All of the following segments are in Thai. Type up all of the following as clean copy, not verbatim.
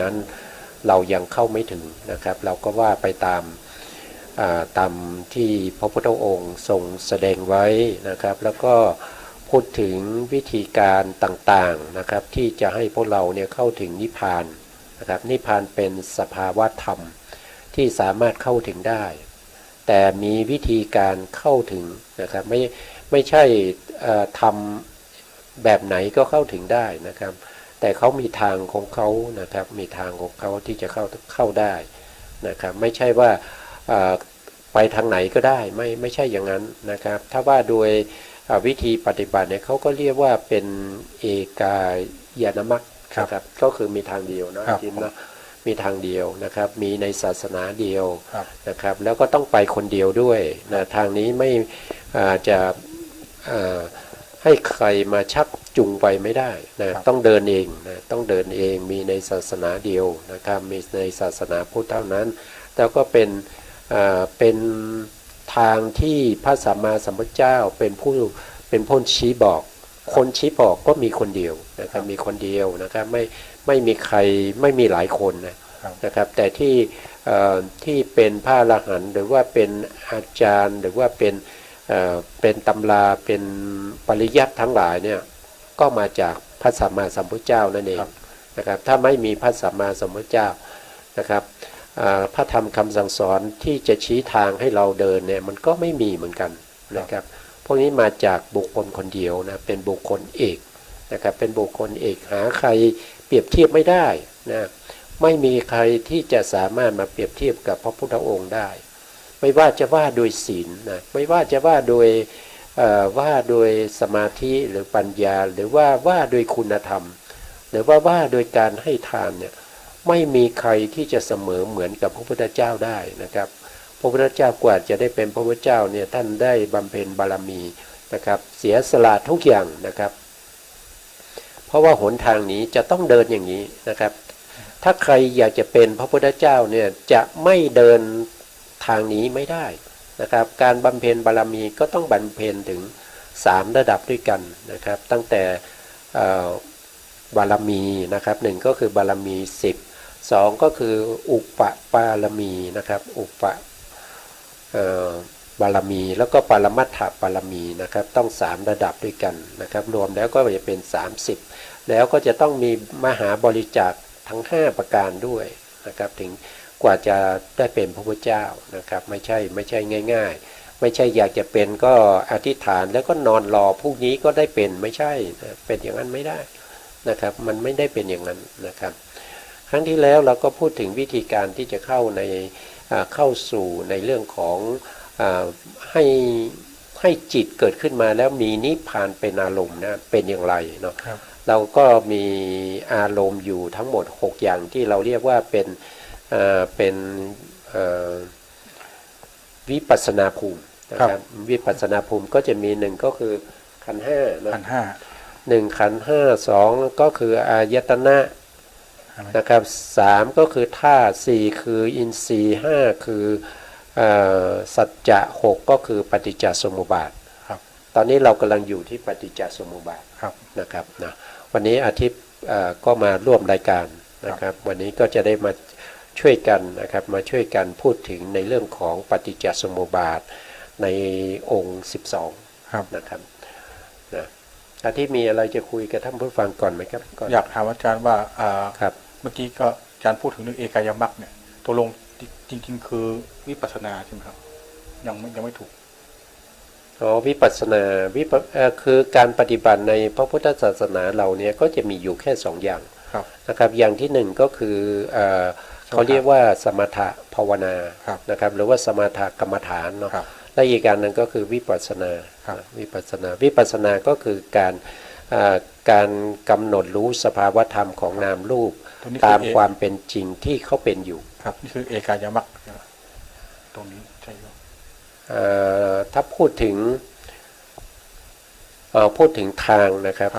นั้นเรายังเข้าไม่ถึงนะครับเราก็ว่าไปตามที่พระพุทธองค์ทรงแสดงไว้นะครับแล้วก็พูดถึงวิธีการต่างๆนะครับที่จะให้พวกเราเนี่ยเข้าถึงนิพพานนะครับนิพพานเป็นสภาวะธรรมที่สามารถเข้าถึงได้แต่มีวิธีการเข้าถึงนะครับไม่ใช่ทำแบบไหนก็เข้าถึงได้นะครับแต่เขามีทางของเขานะครับมีทางของเขาที่จะเข้าได้นะครับไม่ใช่ว่าไปทางไหนก็ได้ไม่ใช่อย่างนั้นนะครับถ้าว่าโดยวิธีปฏิบัติเนี่ยเขาก็เรียกว่าเป็นเอกายานมรรคครับก็คือมีทางเดียวนะจริงนะมีทางเดียวนะครับมีในศาสนาเดียวนะครับแล้วก็ต้องไปคนเดียวด้วยนะทางนี้ไม่จะให้ใครมาชักจูงไปไม่ได้นะต้องเดินเองนะต้องเดินเองมีในศาสนาเดียวนะครับมีในศาสนาพุทธเท่านั้นแล้วก็เป็นทางที่พระสัมมาสัมพุทธเจ้าเป็นผู้ชี้บอกคนชี้บอกก็มีคนเดียวนะครับมีคนเดียวนะครับไม่มีใครไม่มีหลายคนนะครับแต่ที่เป็นพระอรหันต์หรือว่าเป็นอาจารย์หรือว่าเป็นตำราเป็นปริยัติทั้งหลายเนี่ยก็มาจากพระสัมมาสัมพุทธเจ้านั่นเองนะครับถ้าไม่มีพระสัมมาสัมพุทธเจ้านะครับพระธรรมคำสั่งสอนที่จะชี้ทางให้เราเดินเนี่ยมันก็ไม่มีเหมือนกันนะครับพวกนี้มาจากบุคคลคนเดียวนะเป็นบุคคลเอกนะครับเป็นบุคคลเอกหาใครเปรียบเทียบไม่ได้นะไม่มีใครที่จะสามารถมาเปรียบเทียบกับพระพุทธองค์ได้ไม่ว่าจะว่าโดยศีลนะไม่ว่าจะว่าโดยสมาธิหรือปัญญาหรือว่าโดยคุณธรรมหรือว่าโดยการให้ทานเนี่ยไม่มีใครที่จะเสมอเหมือนกับพระพุทธเจ้าได้นะครับพระพุทธเจ้ากว่าจะได้เป็นพระพุทธเจ้าเนี่ยท่านได้บำเพ็ญบารมีนะครับเสียสละทุกอย่างนะครับเพราะว่าหนทางนี้จะต้องเดินอย่างนี้นะครับถ้าใครอยากจะเป็นพระพุทธเจ้าเนี่ยจะไม่เดินทางนี้ไม่ได้นะครับการบำเพ็ญบารมีก็ต้องบำเพ็ญถึง3ระดับด้วยกันนะครับตั้งแต่บารมีนะครับ1ก็คือบารมี10 2ก็คืออุปบารมีนะครับอุปบารมีแล้วก็ปรมัตถบารมีนะครับต้อง3ระดับด้วยกันนะครับรวมแล้วก็จะเป็น30แล้วก็จะต้องมีมหาบริจาคทั้ง5ประการด้วยนะครับถึงกว่าจะได้เป็นพระพุทธเจ้านะครับไม่ใช่ง่ายๆไม่ใช่อยากจะเป็นก็อธิษฐานแล้วก็นอนรอพรุ่งนี้ก็ได้เป็นไม่ใช่เป็นอย่างนั้นไม่ได้นะครับมันไม่ได้เป็นอย่างนั้นนะครับครั้งที่แล้วเราก็พูดถึงวิธีการที่จะเข้าสู่ในเรื่องของให้จิตเกิดขึ้นมาแล้วมีนิพพานเป็นอารมณ์นะเป็นอย่างไรเนาะเราก็มีอารมณ์อยู่ทั้งหมด6อย่างที่เราเรียกว่าเป็นวิปัสสนาภูมินะครับวิปัสสนาภูมิก็จะมี1ก็คือขันธ์5นะ1ขันธ์5 2ก็คืออายตนะนะครับ3ก็คือธาตุ4คืออินทรีย์5คือสัจจะ6ก็คือปฏิจจสมุปบาทตอนนี้เรากำลังอยู่ที่ปฏิจจสมุปบาทนะครับนะวันนี้อาทิตย์ก็มาร่วมรายการนะครับวันนี้ก็จะได้มาช่วยกันนะครับมาช่วยกันพูดถึงในเรื่องของปฏิจจสมุปบาทในองค์12นะครับนะอาทิตย์มีอะไรจะคุยกับท่านผู้ฟังก่อนไหมครับอยากถามอาจารย์ว่าเมื่อกี้ก็อาจารย์พูดถึงเรื่องเอกายมรรคเนี่ยตกลงจริงๆคือวิปัสสนาใช่ไหมครับยังไม่ถูกวิปัสสนาคือการปฏิบัติในพระพุทธศาสนาเราเนี่ยก็จะมีอยู่แค่2อย่างนะครับอย่างที่1ก็คือเขาเรียกว่าสมถะภาวนานะครับหรือว่าสมถะกรรมฐานเนาะและอีกการนึงก็คือวิปัสสนาวิปัสสนาก็คือการกำหนดรู้สภาวธรรมของนามรูปตามความเป็นจริงที่เขาเป็นอยู่ครับนี่คือเอกายมรรคตรงนี้ใช่ไหมถ้าพูดถึงทางนะครับ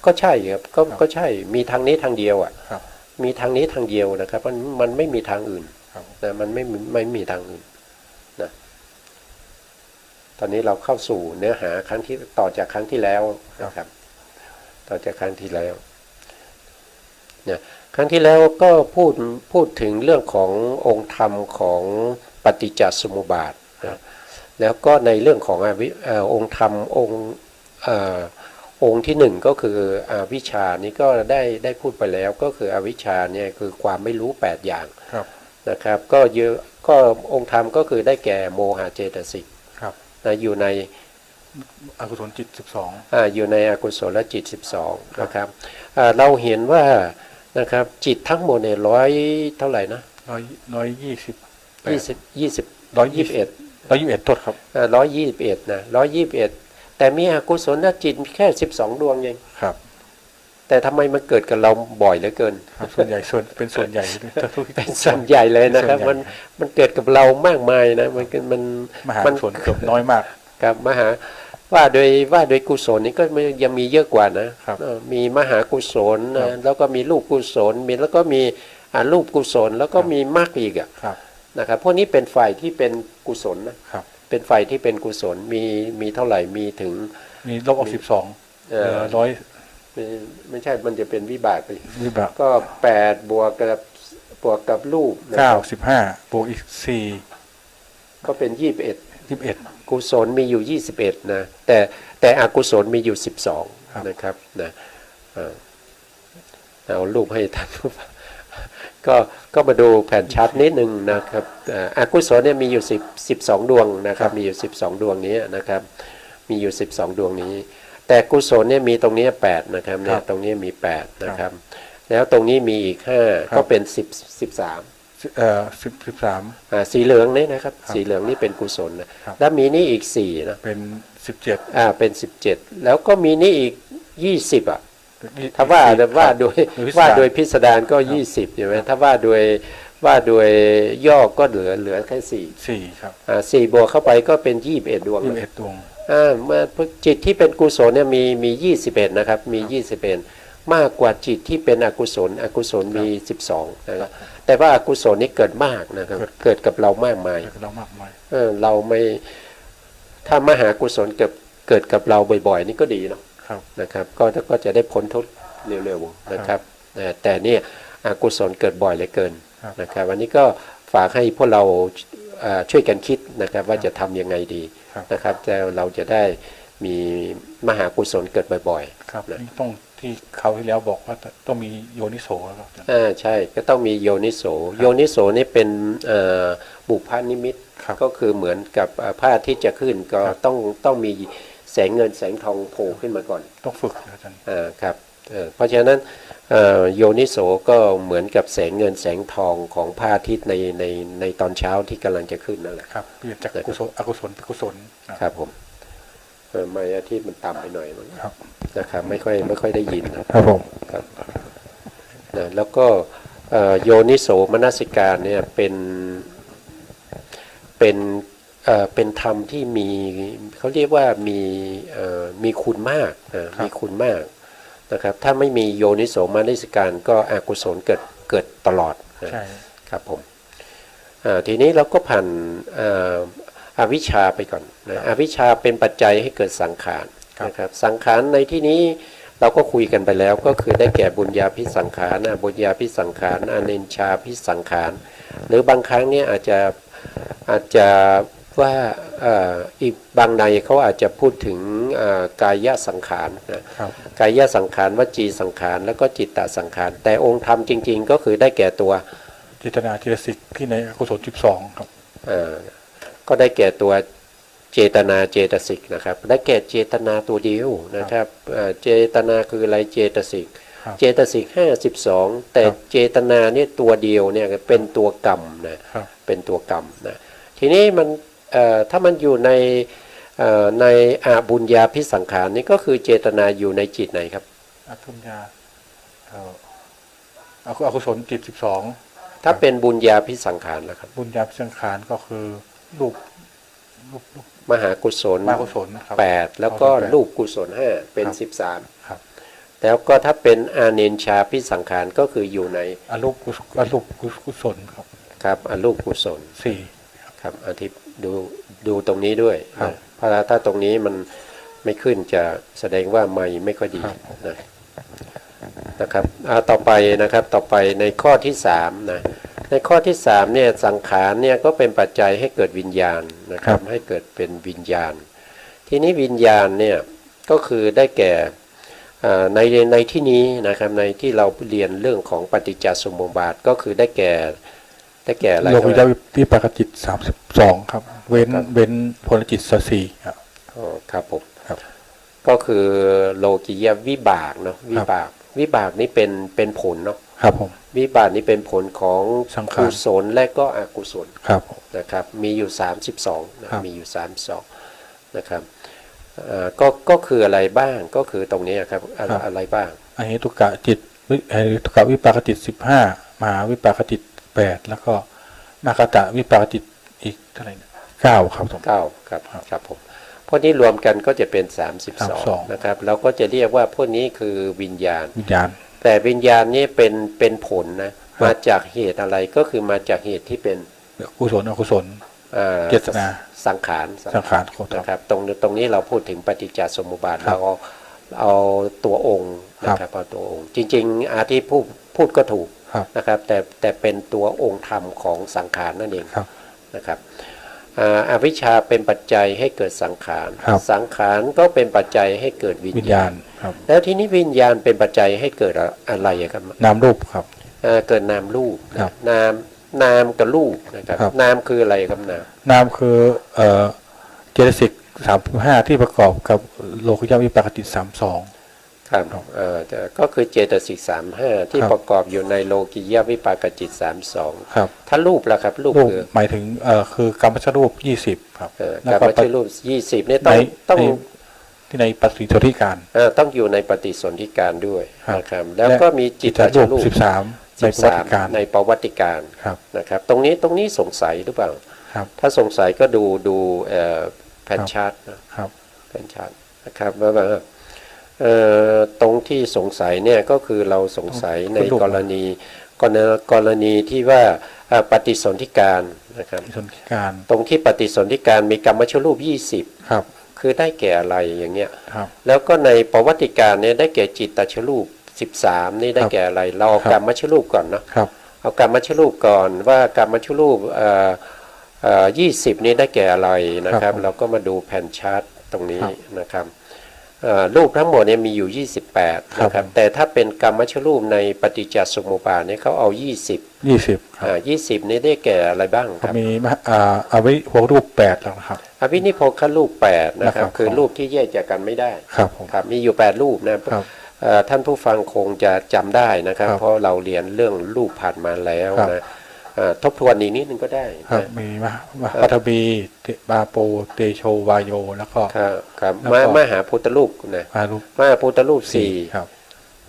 ก็ใช่ครับก็ใช่มีทางนี้ทางเดียวอ่ะมีทางนี้ทางเดียวนะครับมันไม่มีทางอื่นนะมันไม่มีทางอื่นนะตอนนี้เราเข้าสู่เนื้อหาครั้งที่ต่อจากครั้งที่แล้วนะครับต่อจากครั้งที่แล้วเนี่ย ครั้งที่แล้วก็พูดถึงเรื่องขององค์ธรรมของปฏิจจสมุปบาทนะแล้วก็ในเรื่องขององค์ธรรมองค์ที่หนึ่งก็คืออวิชชานี่ก็ได้พูดไปแล้วก็คืออวิชชาเนี่ยคือความไม่รู้8อย่างนะครับก็เยอะก็องค์ธรรมก็คือได้แก่โมหะเจตสิกนะอยู่ในอกุศลจิตอยู่ในอกุศลจิต12นะครับเราเห็นว่านะครับจิตทั้งหมดเนี่ยเท่าไหร่นะ121โทษครับ121นะ121แต่มีอกุศลจิตแค่12ดวงเองครับแต่ทำไมมันเกิดกับเราบ่อยเหลือเกินส่วนใหญ่เป็นส่วนใหญ่เป็นส่วนใหญ่เลยนะครับมันเกิดกับเรามากมายนะมันส่วนเกือบน้อยมากครับว่าโดยกุศลนี่ก็ยังมีเยอะกว่านะมีมหากุศลนะแล้วก็มีรูปกุศลมีแล้วก็มีรูปกุศลแล้วก็มีมรรคอีกนะครับพวกนี้เป็นฝ่ายที่เป็นกุศลนะเป็นฝ่ายที่เป็นกุศลมีเท่าไหร่มีถึงมีลบออก12ไม่ใช่มันจะเป็นวิบากไปก็8บวกกับรูป15บวกอีก4ก็เป็น21กุศลมีอยู่21นะแต่อกุศลมีอยู่12นะครับนะเอารูปให้ท่านก็มาดูแผ่นชาร์ตนิดนึงนะครับอกุศลเนี่ยมีอยู่12ดวงนะครับมีอยู่12ดวงนี้นะครับมีอยู่12ดวงนี้แต่กุศลเนี่ยมีตรงนี้8นะครับเนี่ยตรงนี้มี8นะครับแล้วตรงนี้มีอีก5ก็เป็น13สีเหลืองนี่นะครับสีเหลืองนี่เป็นกุศลนะแล้วมีนี่อีก4นะเป็น17เป็น17แล้วก็มีนี่อีก20ถ้าว่าโดยพิสดารก็20ใช่ไหมถ้าว่าโดยย่อก็เหลือแค่4ครับ4บวกเข้าไปก็เป็น21ดวงเมื่อจิตที่เป็นกุศลเนี่ยมี21นะครับมี21มากกว่าจิตที่เป็นอกุศลมี12นะครับแต่ว่าอกุศลนี่เกิดมากนะครับเกิดกับเรามากมายเราไม่ถ้ามหากุศลเกิดกับเราบ่อยๆนี่ก็ดีเนาะนะครับก็จะได้พ้นทุกข์เร็วๆนะครับแต่เนี่ยอกุศลเกิดบ่อยเหลือเกินนะครับวันนี้ก็ฝากให้พวกเราช่วยกันคิดนะครับว่าจะทำยังไงดีนะครับแต่เราจะได้มีมหากุศลเกิดบ่อยๆครับต้องที่เขาที่แล้วบอกว่าต้องมีโยนิโสครับใช่ก็ต้องมีโยนิโสนี่เป็นบุพนิมิตก็คือเหมือนกับผ้าที่จะขึ้นก็ต้องมีแสงเงินแสงทองโผล่ขึ้นมาก่อนต้องฝึกอาจารย์ครับเพราะฉะนั้นโยนิโสก็เหมือนกับแสงเงินแสงทองของพระอาทิตย์ในตอนเช้าที่กำลังจะขึ้นนั่นแหละครับเปลี่ยนจากอกุศลเป็นกุศลครับผมไม่อาทิตย์มันต่ำไปหน่อยมั้งนะครับไม่ค่อยได้ยินนะครับผมครับแล้วก็โยนิโสมนสิการเนี่ยเป็นธรรมที่มีเขาเรียกว่ามีคุณมากมีคุณมากนะครับถ้าไม่มีโยนิโสมนสิการก็อกุศลเกิดตลอดครับผมทีนี้เราก็ผ่านอวิชชาไปก่อนนะอวิชชาเป็นปัจจัยให้เกิดสังขารนะครับสังขารในที่นี้เราก็คุยกันไปแล้วก็คือได้แก่บุญญาภิสังขารบุญญาภิสังขารอเนญชาภิสังขารหรือบางครั้งเนี่ยอาจจะว่าอีกบางในเขาอาจจะพูดถึงกายสังขารนะกายสังขารวจีสังขารแล้วก็จิตตสังขารแต่องค์ธรรมจริงๆก็คือได้แก่ตัวเจตนาเจตสิกที่ในอกุศล12ครับก็ได้แก่ตัวเจตนาเจตสิกนะครับได้แก่เจตนาตัวเดียวนะครับเจตนาคืออะไรเจตสิก52แต่เจตนาเนี่ยตัวเดียวเนี่ยเป็นตัวกรรมนะเป็นตัวกรรมนะทีนี้มันถ้ามันอยู่ในบุญญาภิสังขารนี่ก็คือเจตนาอยู่ในจิตไหนครับบุญญาอกุศลจิต12ถ้าเป็นบุญญาภิสังขารแล้วครับบุญญาภิสังขารก็คือรูปมหากุศล8แล้วก็รูปกุศล5เป็น13ครับแล้วก็ถ้าเป็นอาเนญชาภิสังขารก็คืออยู่ในอรูปกุศลครับอรูปกุศล4ครับอาทิตย์ดูตรงนี้ด้วยเพราะถ้าตรงนี้มันไม่ขึ้นจะแสดงว่าไม่ค่อยดีนะ นะครับต่อไปนะครับต่อไปในข้อที่3นะในข้อที่3เนี่ยสังขารเนี่ยก็เป็นปัจจัยให้เกิดวิญญาณนะครับให้เกิดเป็นวิญญาณทีนี้วิญญาณเนี่ยก็คือได้แก่ในที่นี้นะครับในที่เราเรียนเรื่องของปฏิจจสมุปบาทก็คือได้แก่อะไรโลกุตระวิปากจิต32ครับเว้นพลจิต4ครับครับผมก็คือโลกิยวิบากเนาะวิบากนี่เป็นผลเนาะครับผมวิบากนี่เป็นผลของกุศลและก็อกุศลครับนะครับมีอยู่32นะมีอยู่32นะครับก็คืออะไรบ้างก็คือตรงนี้ครับอะไรบ้างอเหตุกะจิตอเหตุกะวิปากจิต15มหาวิปากจิต8แล้วก็นาคตะวิปากจิตอีกเท่าไหร่9ครับ9ครับผมพวกนี้รวมกันก็จะเป็น32นะครับเราก็จะเรียกว่าพวกนี้คือวิญญาณแต่วิญญาณนี้เป็นผลนะมาจากเหตุอะไรก็คือมาจากเหตุที่เป็นกุศลอกุศลเจตนาสังขารนะครับตรงนี้เราพูดถึงปฏิจจสมุปบาทเราเอาตัวองค์นะครับเอาตัวองค์จริงๆอาที่พูดก็ถูกนะครับแต่เป็นตัวองค์ธรรมของสังขารนั่นเองนะครับอวิชชาเป็นปัจจัยให้เกิดสังขารสังขารก็เป็นปัจจัยให้เกิดวิญญาณแล้วทีนี้วิญญาณเป็นปัจจัยให้เกิดอะไรครับนามรูปครับเกิดนามรูปนามกับรูปนะครับนามคืออะไรครับนามคือเจตสิก35ที่ประกอบกับโลกุตระวิปากจิต32ครับก็คือเจตสิก35ที่ประกอบอยู่ในโลกิยวิปากจิต32ครับถ้ารูปล่ะครับรูปคือหมายถึงคือกรรมชรูป20ครับกรรมชรูป20เนี่ยต้องที่ในปฏิสนธิการต้องอยู่ในปฏิสนธิการด้วยนะครับแล้วก็มีจิตตชรูป13ในประวัติการนะครับตรงนี้สงสัยหรือเปล่าถ้าสงสัยก็ดูแผ่นชาร์ตนะครับแผ่นชาร์ตนะครับว่าตรงที่สงสัยเนี่ยก็คือเราสงสัยในกรณีที่ว่าปฏิสนธิการนะครับตรงที่ปฏิสนธิการมีกรรมชรูป20ครับคือได้แก่อะไรอย่างเงี้ยแล้วก็ในประวัติการเนี่ยได้แก่จิตตชรูป13นี่ได้แก่อะไรเราเอากรรมชรูปก่อนเนาะเอากรรมชรูปก่อนว่ากรรมชรูป20นี้ได้แก่อะไรนะครับเราก็มาดูแผ่นชาร์ตตรงนี้นะครับรูปทั้งหมดเนี่ยมีอยู่28นะครับแต่ถ้าเป็นกรรมชรูปในปฏิจจสมุปบาทเนี่ยเขาเอา20นี้ได้แก่อะไรบ้างครับมีอวิโภครูป8แล้วครับอวินิโภครูป8นะครับคือรูปที่แยกจากกันไม่ได้ครับมีอยู่8รูปนะท่านผู้ฟังคงจะจำได้นะครับเพราะเราเรียนเรื่องรูปผ่านมาแล้วนะทบทวนอีกนิดนึงก็ได้มีปัทบีบาโปเตโชวายโยแล้วก็ครับมหาพุทธรูปนะมหาพุทธรูป4ครับ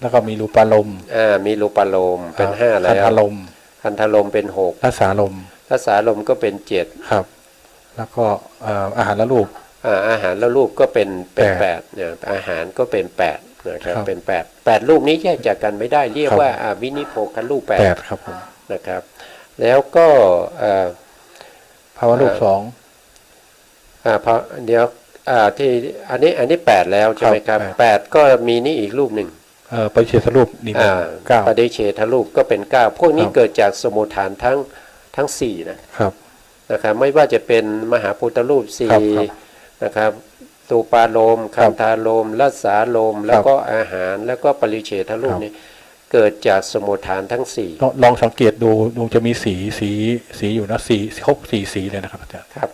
แล้วก็มีรูปารมณ์มีรูปารมณ์เป็น5แล้วคันธารมณ์เป็น6ทัสสารมทัสสารมก็เป็น7ครับแล้วก็อาหารละรูปอาหารละรูปก็เป็น8เนี่ยอาหารก็เป็น8นะครับเป็น8รูปนี้แยกจากกันไม่ได้เรียกว่าวินิโภครูป8ครับผมนะครับแล้วก็ภาวะรูป2เดี๋ยวที่อันนี้8แล้วใช่ไหมครับ8ก็มีนี่อีกรูปหนึ่งปฏิเฉทรูปนี่9ปฏิเฉทรูปก็เป็น9พวกนี้เกิดจากสมุฏฐานทั้ง4นะครับไม่ว่าจะเป็นมหาพุทธรูป4นะครับตูปาโลมคันธาโลมรัสสาโลมแล้วก็อาหารแล้วก็ปริเฉทรูปนี้เกิดจากสมุฏฐานทั้ง4ลองสังเกตดูจะมีสีอยู่นะครบ4สีเลยนะครับอาจารย์ครับ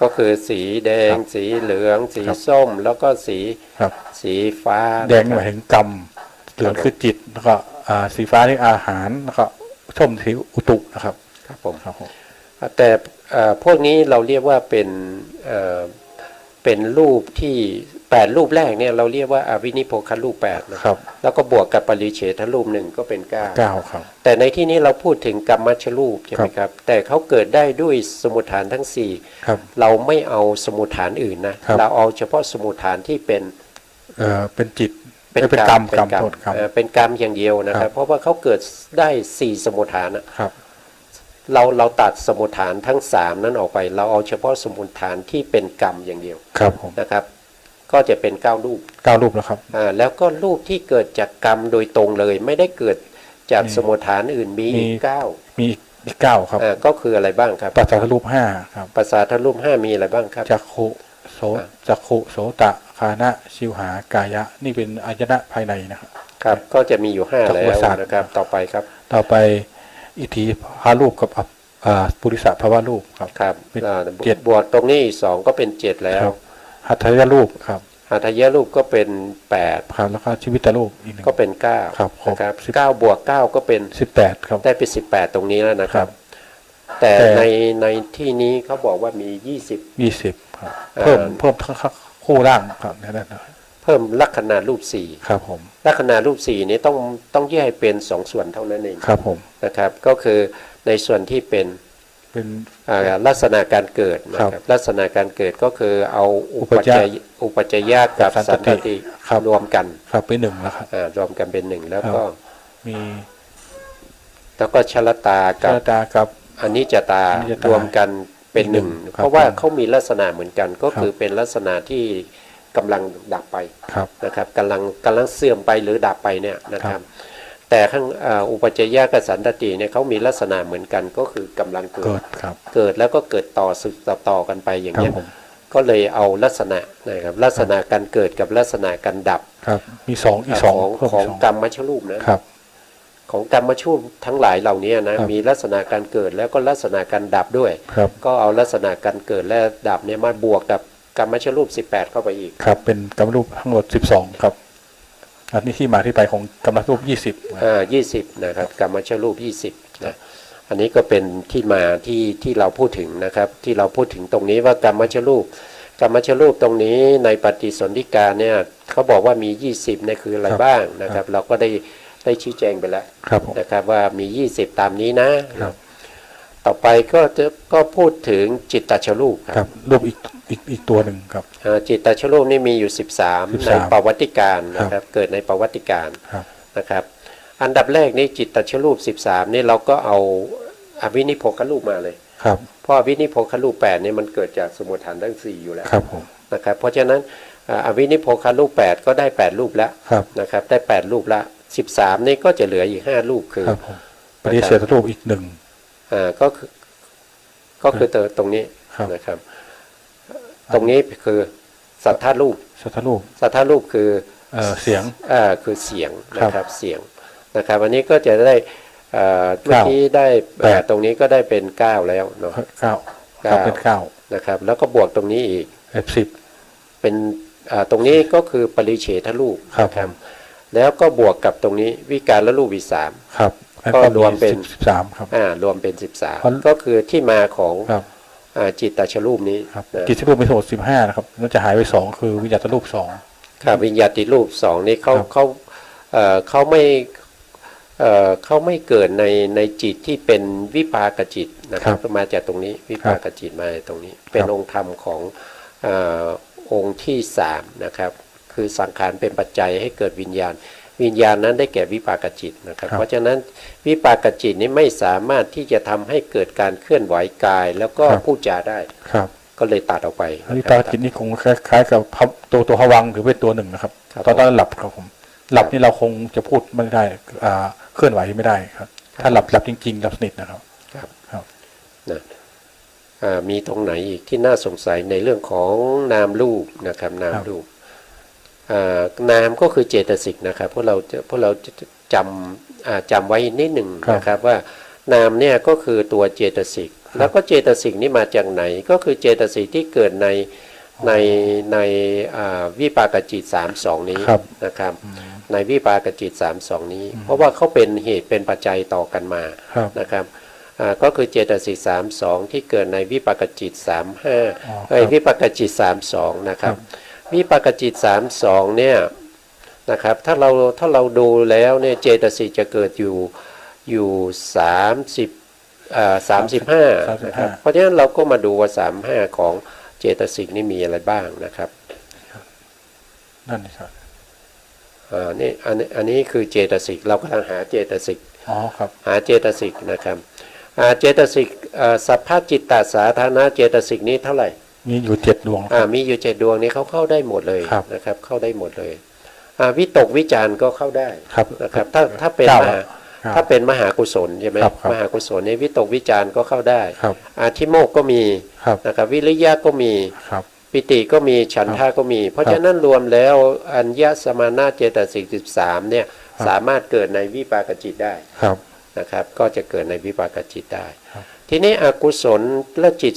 ก็คือสีแดงสีเหลืองสีส้มแล้วก็สีฟ้าแดงหมายถึงกรรมเหลืองคือจิตแล้วก็สีฟ้านี่อาหารแล้วก็ส้มสีอุตุนะครับครับผมแต่พวกนี้เราเรียกว่าเป็นรูปที่8รูปแรกเนี่ยเราเรียกว่าอวินิโภครูป8นะครับแล้วก็บวกกับปริเฉทรูป1ก็เป็น9ครับแต่ในที่นี้เราพูดถึงกรรมชรูปใช่ไหมครับแต่เขาเกิดได้ด้วยสมุฏฐานทั้ง4เราไม่เอาสมุฏฐานอื่นนะเราเอาเฉพาะสมุฏฐานที่เป็นจิตเป็นกรรมเป็นกรรมอย่างเดียวนะครับเพราะว่าเขาเกิดได้4สมุฏฐานนะครับเราตัดสมุฏฐานทั้ง3นั้นออกไปเราเอาเฉพาะสมุฏฐานที่เป็นกรรมอย่างเดียวครับผมนะครับ ก็จะเป็น9รูป 9 รูปแล้วครับ แล้วก็รูปที่เกิดจากกรรมโดยตรงเลย ไม่ได้เกิดจาก มี สมุฏฐานอื่นมี มี อีก9 มีอีก 9 ครับ ก็คืออะไรบ้างครับ ปัจจัยรูป 5 ครับ ภาษาทรูป5มีอะไรบ้างครับ จักขุโสตะคานะชิวหากายะ นี่เป็นอายตนะภายในนะครับ ครับก็จะมีอยู่5 จักร แล้ว วรรดิ นะครับ ต่อไปครับ ต่อไปอิทธิภารูปกับปุริสภาวะรูปครับ ครับ เป็น 7บวกตรงนี้อีก2ก็เป็น7แล้ว ครับหัตถยรูปครับ หัตถยรูปก็เป็น8 ครับแล้วก็ชีวิตรูปอีกหนึ่ง ก็เป็น9 ครับ นะครับ 10 9บวก9ก็เป็น 18 ครับ ได้เป็น18ตรงนี้แล้วนะค ครั รับ บ แต่ แต่ ในที่นี้เขาบอกว่ามี20 20ครับเพิ่มทั้งคู่ร่างครับนั่นนะ เพิ่มลัคนารูป4ครับผม ลัคนารูป4นี้ต้องแยกเป็น2ส่วนเท่านั้นเอง ครับผม นะครับ ก็คือในส่วนที่เป็น เป็น ลักษณะการเกิดนะค ครั รับบ ลักษณะการเกิดก็คือเอาอุปัจจยะกับ กับสั สั น น ต ต ติ ติ ครับ รวมกัน ครับเป็น1แล้วครับ รวมกันเป็น1แล้วก็ มี ชลตากับ ชาตากับ อนิจจตา อนิจจตาร วมกันเป็นหนึ่ง ครับ เพราะว่า ผม เขามีลักษณะเหมือนกันก็ ครับ คือเป็นลักษณะที่กำลังดับไป ครับ นะครับกำลังเสื่อมไปหรือดับไปเนี่ยนะค ครั รับ บ แต่ข้างอุปัจจยะกับสันตติเนี่ยเขามีลักษณะเหมือนกันก็คือกำลังเกิ เกิ ด ดครับ เกิดแล้วก็เกิดต่อสืบต่อกันไปอย่าง ครับ เงี้ย ผม ก็เลยเอาลักษณะนะครับลักษณะการเกิดกับลักษณะการดับ ครับมี2อีก2เพิ่ม ของ อีก กรรมชรูปนะครับ ของกรรมชรูปทั้งหลายเหล่านี้นะครับ มีลักษณะการเกิดแล้วก็ลักษณะการดับด้วย ครับ ก็เอาลักษณะการเกิดและดับเนี่ยมาบวกกับกรรมชรูป18เข้าไปอีก ครับเป็นกรรมรูปทั้งหมด12ครับอันนี้ที่มาที่ไปของกรรมรูป20 20นะครับกรรมชรูป20นะอันนี้ก็เป็นที่มาที่เราพูดถึงนะครับที่เราพูดถึงตรงนี้ว่ากรรมชรูปตรงนี้ในปฏิสนธิการเนี่ยเขาบอกว่ามี20เนี่ยคืออะไรบ้างนะครับ เราก็ได้ชี้แจงไปแล้ว ครับผม นะครับว่ามี20ตามนี้นะครับ ต่อไปก็พูดถึงจิตตชรูปค ครั รั บบ รูปอีกตัวหนึ่งครับ จิตตชรูปนี่มีอยู่13ในประวัติการนะครับเกิดในประวัติการ ครับ นะครับ อันดับแรกนี่จิตตชรูป13นี่เราก็เอาอวินิโพครูปมาเลย ครับ เพราะอวินิโพครูป8นี่มันเกิดจากสมุฏฐานทั้ง4อยู่แล้ว ครับผม นะครับเพราะฉะนั้นอวินิโพครูป8ก็ได้8รูปแล้ว ครับ นะครับได้8รูปละ13นี่ก็จะเหลืออีก5รูปคือ ครับผมปฏิเสธรูปอีก1ก็คือตรงนี้ ครับ นะครับ ตรงนี้คือสัทธารูป สัทธรูป สัทธารูปคือ เสียง คือเสียง ครั นะ บ ครับเสียงนะครับอันนี้ก็จะได้เมื่อกี้ได้ 8 ตรงนี้ก็ได้เป็น9แล้วเนาะ 9ครับเป็น9 นะครับแล้วก็บวกตรงนี้อีก 10 เป็นตรงนี้ก็คือปริเฉทรูป ครับ นะแล้วก็บวกกับตรงนี้วิการละรูปอีก3 ครับ ก็รวมเป็น 13ครับ รวมเป็น เพราะ 13ก็คือที่มาของ ครับ จิตตชรูปนี้ ครับ นะ กิจรูปมีทั้งหมด15นะครับมันจะหายไป2คือวิญญาตรูป2ครับวิญญาติรูป2นี่เขา ครับ เขาไม่เกิดในจิตที่เป็นวิปากจิตนะครับมาจากตรงนี้วิปากจิตมาจากตรงนี้ เป็นองค์ธรรมขององค์ที่3นะครับคือสังขารเป็นปัจจัยให้เกิดวิญญาณนั้นได้แก่วิปากจิตนะครับเพราะฉะนั้นวิปากจิตนี้ไม่สามารถที่จะทำให้เกิดการเคลื่อนไหวกาย แล้วก็พูดจาได้ ครับ ก็เลยตัดออกไป วิปากจิตนี่คงคล้ายๆกับตัวภวังค์หรือเป็นตัวหนึ่งนะครับ ครับ ตอนนั้นหลับครับผมหลับนี่เราคงจะพูดไม่ได้เคลื่อนไหวไม่ได้ครับ ถ้าหลับจริงๆหลับสนิทนะครับ ครับ ครับ นะมีตรงไหนอีกที่น่าสงสัยในเรื่องของนามรูปนะครับนามรูปนามก็คือเจตสิกนะครับพวกเราจำไว้นิดหนึ่งนะครับว่านามเนี่ยก็คือตัวเจตสิกแล้วก็เจตสิกนี่มาจากไหนก็คือเจตสิกที่เกิดในวิปากจิต32นี้นะครับในวิปากจิต32นี้เพราะว่าเขาเป็นเหตุเป็นปัจจัยต่อกันมา ครับ นะครับก็คือเจตสิก32ที่เกิดในวิปากจิต35วิปากจิต32นะครับวิปากจิต32เนี่ยนะครับถ้าเราดูแล้วเนี่ยเจตสิกจะเกิดอยู่35นะครับเพราะฉะนั้นเราก็มาดูว่า35ของเจตสิกนี่มีอะไรบ้างนะครับ นั่นนี่ครับ นี่อันนี้คือเจตสิกเรากำลังหาเจตสิก อ๋อครับ หาเจตสิกนะครับเจตสิกสัพพจิตตสาธารณเจตสิกนี้เท่าไหร่ มีอยู่7 ดวง มีอยู่7 ดวงนี้เขาเข้าได้หมดเลย ครับ นะครับเข้าได้หมดเลยวิตกวิจารณ์ก็เข้าได้ ครับ นะครับถ้าเป็น เก้าม หา ครับ ถ้าเป็นมหากุศลใช่ไหม ครับครับ มหากุศลเนี่ยวิตกวิจารณ์ก็เข้าได้ ครับ ทิโมกข์ก็มี ครับ นะครับวิริยะก็มี ครับ ปิติก็มีฉันทะก็มี เพราะฉะนั้นรวมแล้วอัญญสมานะเจตสิก13เนี่ย ครับ สามารถเกิดในวิปากจิตได้ ครับ นะครับก็จะเกิดในวิปากจิตได้ ครับ ทีนี้อกุศลและจิต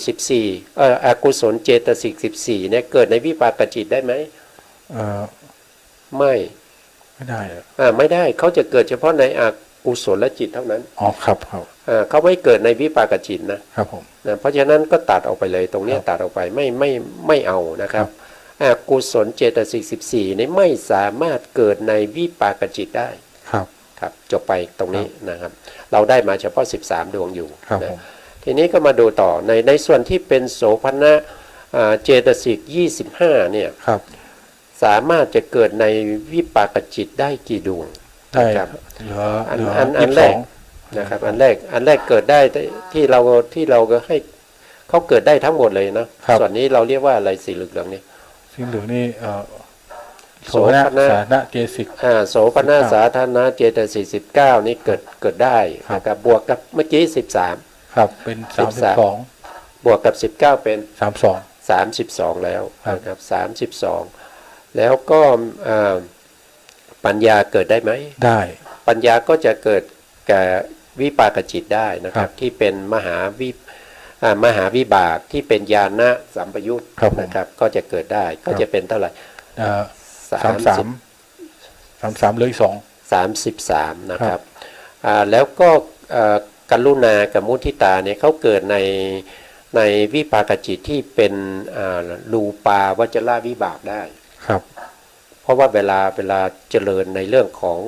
14อกุศลเจตสิก14เนี่ยเกิดในวิปากจิตได้ไหม เอ่อ ไม่ ไม่ได้เหรอ ไม่ได้เขาจะเกิดเฉพาะในอกุศลจิตเท่านั้น อ๋อครับครับ เขาไม่เกิดในวิปากจิตนะครับ ผม เพราะฉะนั้นก็ตัดออกไปเลยตรงเนี้ย ครับ ตัดออกไปไม่เอานะครับอกุศลเจตสิก14นี่ไม่สามารถเกิดในวิปากจิตได้ ครับ ครับจบไปตรงนี้นะครับ เราได้มาเฉพาะ13 ดวงอยู่ ครับ นะ ผม ทีนี้ก็มาดูต่อในส่วนที่เป็นโสภณะเจตสิก25เนี่ย ครับ สามารถจะเกิดในวิปากจิตได้กี่ดวง ได้ นะครับ เหลือ อัน เหลือ อันอันแรก 22 นะครับอันแรกเกิดได้ที่เราก็ให้เขาเกิดได้ทั้งหมดเลยนะครับ ส่วนนี้เราเรียกว่าอะไรสีเหลืองๆนี่ สีเหลืองนี่โส โส นะ ภณะ สานะเจสิก โสภณะสาธารณะเจตสิก19นี่เกิดได้ ครับ นะครับบวกกับเมื่อกี้13 ครับเป็น32 บวกกับ19เป็น 32 32แล้ว ครับ นะครับ32แล้วก็ปัญญาเกิดได้ไหม ได้ ปัญญาก็จะเกิดแก่วิปากจิตได้นะค ครั รับบ ที่เป็นมหาวิบากที่เป็นญาณสัมปยุต ครับผม นะครับก็จะเกิดได้ก็จะเป็นเท่าไหร่ 33เหลืออีก2 33นะครับแล้วก็กรุณากับมุทิตาเนี่ยเขาเกิดในวิปากจิตที่เป็นรูปาวจรวิบากได้ ครับ เพราะว่าเวลาเจริญในเรื่องของ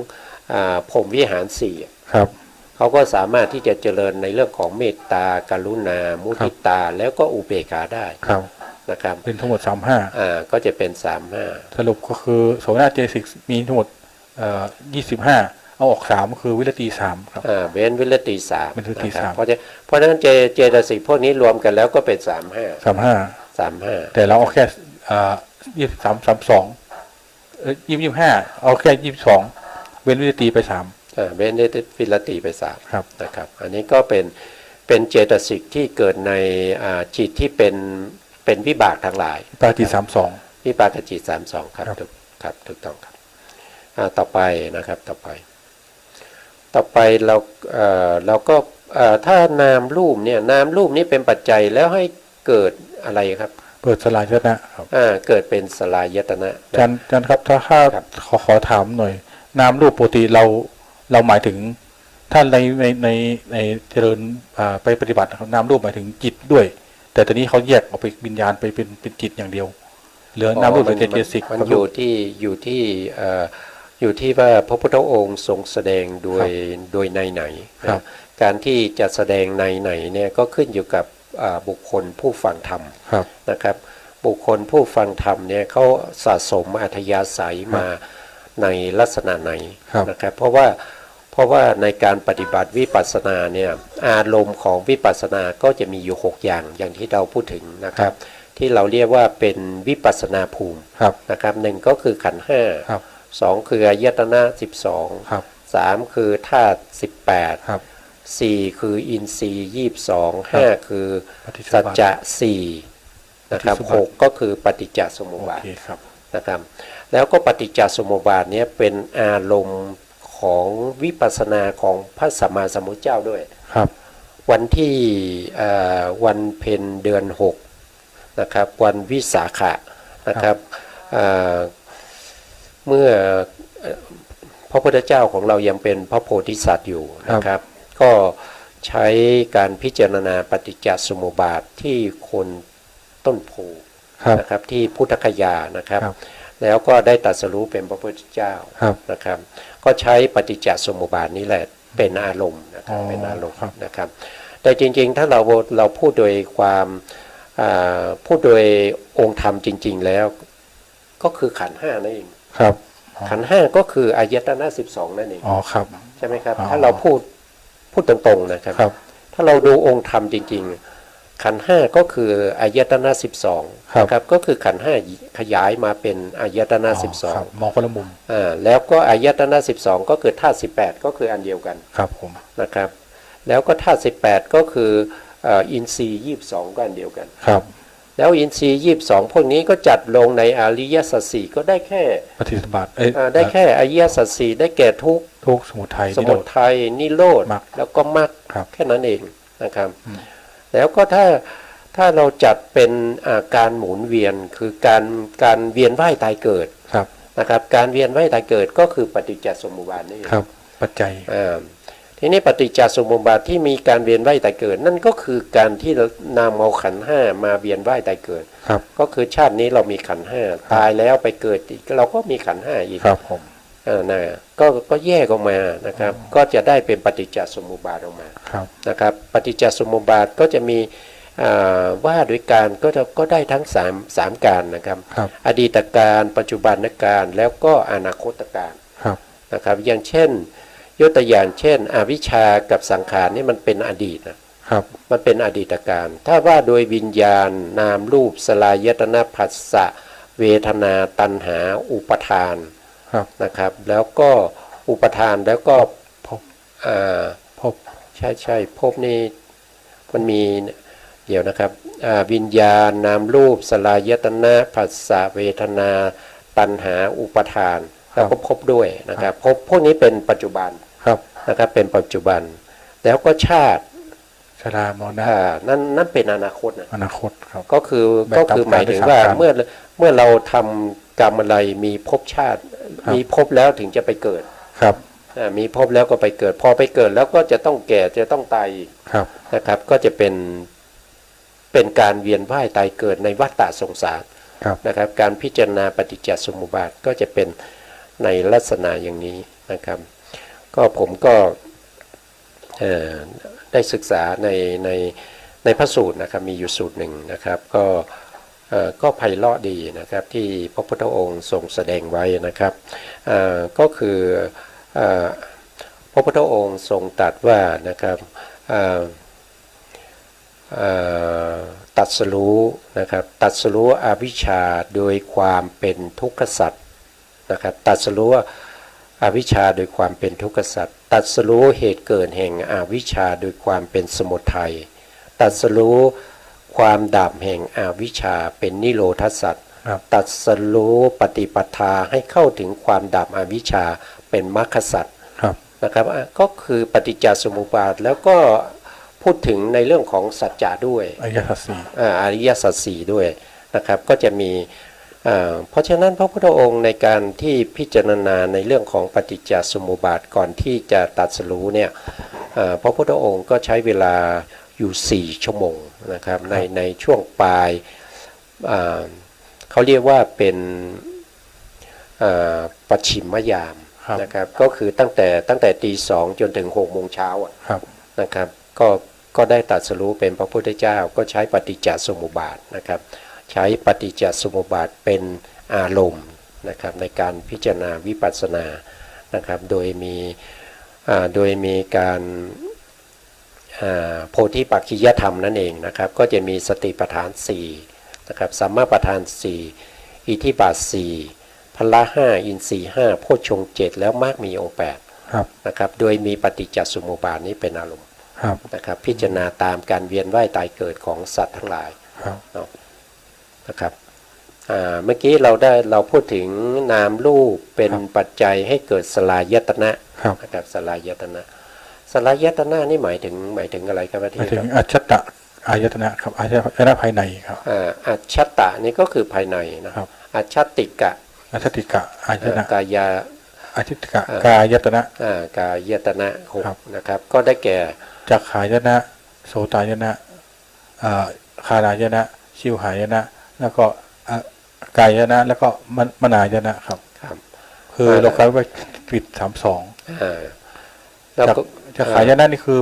พรหมวิหารสี่ ครับ เขาก็สามารถที่จะเจริญในเรื่องของเมตตากรุณามุทิตาแล้วก็อุเบกขาได้ ครับ นะครับ เป็นทั้งหมดก็จะเป็น35สรุปก็คือโสนะเจสิกมีทั้งหมด25เอาออก3คือวิรติ3ครับ เว้นวิรติสาม เว้นวิรติ นะครับ 3 เพราะฉะนั้นเจตสิกพวกนี้รวมกันแล้วก็เป็น35 แต่เราเอาแค่25เอาแค่22เว้นวิรติไป3เว้นวิรติไป3 ครับ นะครับอันนี้ก็เป็นเจตสิกที่เกิดในจิตที่เป็นวิบากทั้งหลาย ปาฏิ32วิปากจิต32ครับ ครับ ถูกต้องครับต่อไปนะครับต่อไปเราก็ถ้านามรูปเนี่ยนามรูปนี้เป็นปัจจัยแล้วให้เกิดอะไรครับ เปิดสลายชนะครับ เกิดเป็นสลายตนะ อาจารย์ครับถ้า ครับ ขอถามหน่อยนามรูปปกติเราหมายถึงถ้าในเจริญไปปฏิบัตินามรูปหมายถึงจิตด้วย แต่ตอนนี้เขาแยกออกไปวิญญาณไปเป็นจิตอย่างเดียวเหลือนามรูปเป็นเจตสิก มันอยู่ที่ว่าพระพุทธองค์ทรงแสดงโดยในไหน ครับ การที่จะแสดงในไหนเนี่ยก็ขึ้นอยู่กับบุคคลผู้ฟังธรรม ครับ นะครับบุคคลผู้ฟังธรรมเนี่ยเขาสะสมอัธยาศัยมาในลักษณะไหน ครับ นะครับเพราะว่าในการปฏิบัติวิปัสสนาเนี่ยอารมณ์ของวิปัสสนาก็จะมีอยู่6อย่างที่เราพูดถึงนะครับที่เราเรียกว่าเป็นวิปัสสนาภูมิ ครับ นะครับหนึ่งก็คือขันธ์ห้า ครับ 2คืออายตนะ12 ครับ 3คือธาตุ18 ครับ 4คืออินทรีย์22 5คือ ปฏิ สัจ บัติ จะ4นะครับ ปฏิบัติ 6ก็คือปฏิจจสมุป โอบ าท เคครับ นะครับแล้วก็ปฏิจจสมุปบาทเนี้ยเป็นอารมณ์ของวิปัสสนาของพระสัมมาสัมพุทธเจ้าด้วย ครับ วันที่วันเพ็ญเดือน6นะครับวันวิสาขะนะครับเมื่อพระพุทธเจ้าของเรายังเป็นพระโพธิสัตว์อยู่นะครับก็ใช้การพิจารณาปฏิจจสมุปบาทที่คนต้นโพ ครับ นะครับที่พุทธคยานะครับ ครับ แล้วก็ได้ตรัสรู้เป็นพระพุทธเจ้า ครับ นะครับก็ใช้ปฏิจจสมุปบาทนี้แหละเป็นอารมณ์นะครับ อ๋อ เป็นอารมณ์ ครับ นะครับแต่จริงๆถ้าเราพูดโดยความพูดโดยองค์ธรรมจริงๆแล้วก็คือขันธ์ห้านั่นเอง ครับ ขันธ์ห้าก็คืออายตนะ12นั่นเอง อ๋อครับ ใช่ไหมครับ อ๋อ ถ้าเราพูดตรงๆนะครับ ครับ ถ้าเราดูองค์ธรรมจริง ขันธ์ห้าก็คืออายตนะ12ครับนะครับก็คือขันธ์ห้าขยายมาเป็นอายตนะครับมองคนละมุม แล้วก็อายตนะ12ก็คือธาตุ18ก็คืออันเดียวกันครับผมนะครับแล้วก็ธาตุ18ก็คืออินทรีย์22ก็อันเดียวกันครับแล้วอินทรีย์22พวกนี้ก็จัดลงในอริยสัจสี่ก็ได้แค่ปฏิบัติได้แค่อริยสัจสี่ได้แก่ทุกข์สมุทัยสมุทัยนิโรธแล้วก็มรรคแค่นั้นเองนะครับแล้วก็ถ้าเราจัดเป็นการหมุนเวียนคือการเวียนว่ายตายเกิดนะครับการเวียนว่ายตายเกิดก็คือปฏิจจสมุปบาทนี่ครับปัจจัยทีนี้ปฏิจจสมุปบาทที่มีการเวียนว่ายตายเกิดนั่นก็คือการที่นำเอาขันธ์ห้ามาเวียนว่ายตายเกิดก็คือชาตินี้เรามีขันธ์ห้าตายแล้วไปเกิดอีกเราก็มีขันธ์ห้าอีกครับผมนะก็แยกออกมานะครับก็จะได้เป็นปฏิจจสมุปบาทออกมานะครับปฏิจจสมุปบาทก็จะมีว่าด้วยการก็ได้ทั้ง3การนะครับอดีตการปัจจุบันการแล้วก็อนาคตการนะครับอย่างเช่นยกตัวอย่างเช่นอวิชชากับสังขารนี่มันเป็นอดีตนะครับมันเป็นอดีตการถ้าว่าโดยวิญญาณนามรูปสลายตนะผัสสะเวทนาตัณหาอุปทานนะครับแล้วก็อุปทานแล้วก็ภพใช่ภพนี่มันมีเดี๋ยวนะครับวิญญาณนามรูปสลายตนะผัสสะเวทนาตัณหาอุปทานแล้วก็ภพด้วยนะครับภพพวกนี้เป็นปัจจุบันนะครับเป็นปัจจุบันแล้วก็ชาติชรามรณะนั่นเป็นอนาคตนะอนาคตครับก็คือหมายถึงว่าเมื่อเราทำกรรมอะไรมีภพชาติมีภพแล้วถึงจะไปเกิดครับมีภพแล้วก็ไปเกิดพอไปเกิดแล้วก็จะต้องแก่จะต้องตายนะครับก็จะเป็นการเวียนว่ายตายเกิดในวัฏฏะสงสารนะครับการพิจารณาปฏิจจสมุปบาทก็จะเป็นในลักษณะอย่างนี้นะครับก็ผมก็ได้ศึกษาในพระสูตรนะครับมีอยู่สูตรหนึ่งนะครับก็ไพเราะดีนะครับที่พระพุทธองค์ทรงแสดงไว้นะครับก็คือพระพุทธองค์ทรงตรัสว่านะครับตรัสรู้นะครับตรัสรู้อวิชชาโดยความเป็นทุกขสัจนะครับตรัสรู้อวิชชาโดยความเป็นทุกขสัจตรัสรู้เหตุเกิดแห่งอวิชชาโดยความเป็นสมุทัยตรัสรู้ความดับแห่งอวิชชาเป็นนิโรธสัจตรัสรู้ปฏิปทาให้เข้าถึงความดับอวิชชาเป็นมรรคสัจนะครับก็คือปฏิจจสมุปบาทแล้วก็พูดถึงในเรื่องของสัจจะด้วยอริยสัจสี่อริยสัจสี่ด้วยนะครับก็จะมีเพราะฉะนั้นพระพุทธองค์ในการที่พิจารณาในเรื่องของปฏิจจสมุปบาทก่อนที่จะตรัสรู้เนี่ยพระพุทธองค์ก็ใช้เวลาอยู่4ชั่วโมงนะครับในช่วงปลายเขาเรียกว่าเป็นปัจฉิมยามนะครับก็คือตั้งแต่ตี 2จนถึง6 โมงเช้านะครับก็ได้ตรัสรู้เป็นพระพุทธเจ้าก็ใช้ปฏิจจสมุปบาทนะครับใช้ปฏิจจสมุปบาทเป็นอารมณ์นะครับในการพิจารณาวิปัสสนานะครับโดยมีการโพธิปักขิยธรรมนั่นเองนะครับก็จะมีสติปัฏฐาน4นะครับสัมมาปัฏฐาน4อิทธิบาท4พละ5อินทรีย์5โพชฌงค์7แล้วมรรคมีองค์8นะครับโดยมีปฏิจจสมุปบาทนี้เป็นอารมณ์นะครับพิจารณาตามการเวียนว่ายตายเกิดของสัตว์ทั้งหลายนะครับเมื่อกี้เราพูดถึงนามรูปเป็นปัจจัยให้เกิดสลายตนะนะครับสลายตนะสลายตนะนี่หมายถึงอะไรครับที่หมายถึงอัจฉตะอายตนะครับอายตนะภายในครับอัจฉตะนี่ก็คือภายในนะครับอัจฉติกะอัจฉติกะอายตนะกายาอัจฉติกะกายตนะกายตนะ6นะครับก็ได้แก่จักขายนะโสตายนะคานายนะชิวหายนะแล้วก็กายนะแล้วก็มนายนะครับคือเรากล่าวว่าปิด32จักขายนะนี่คือ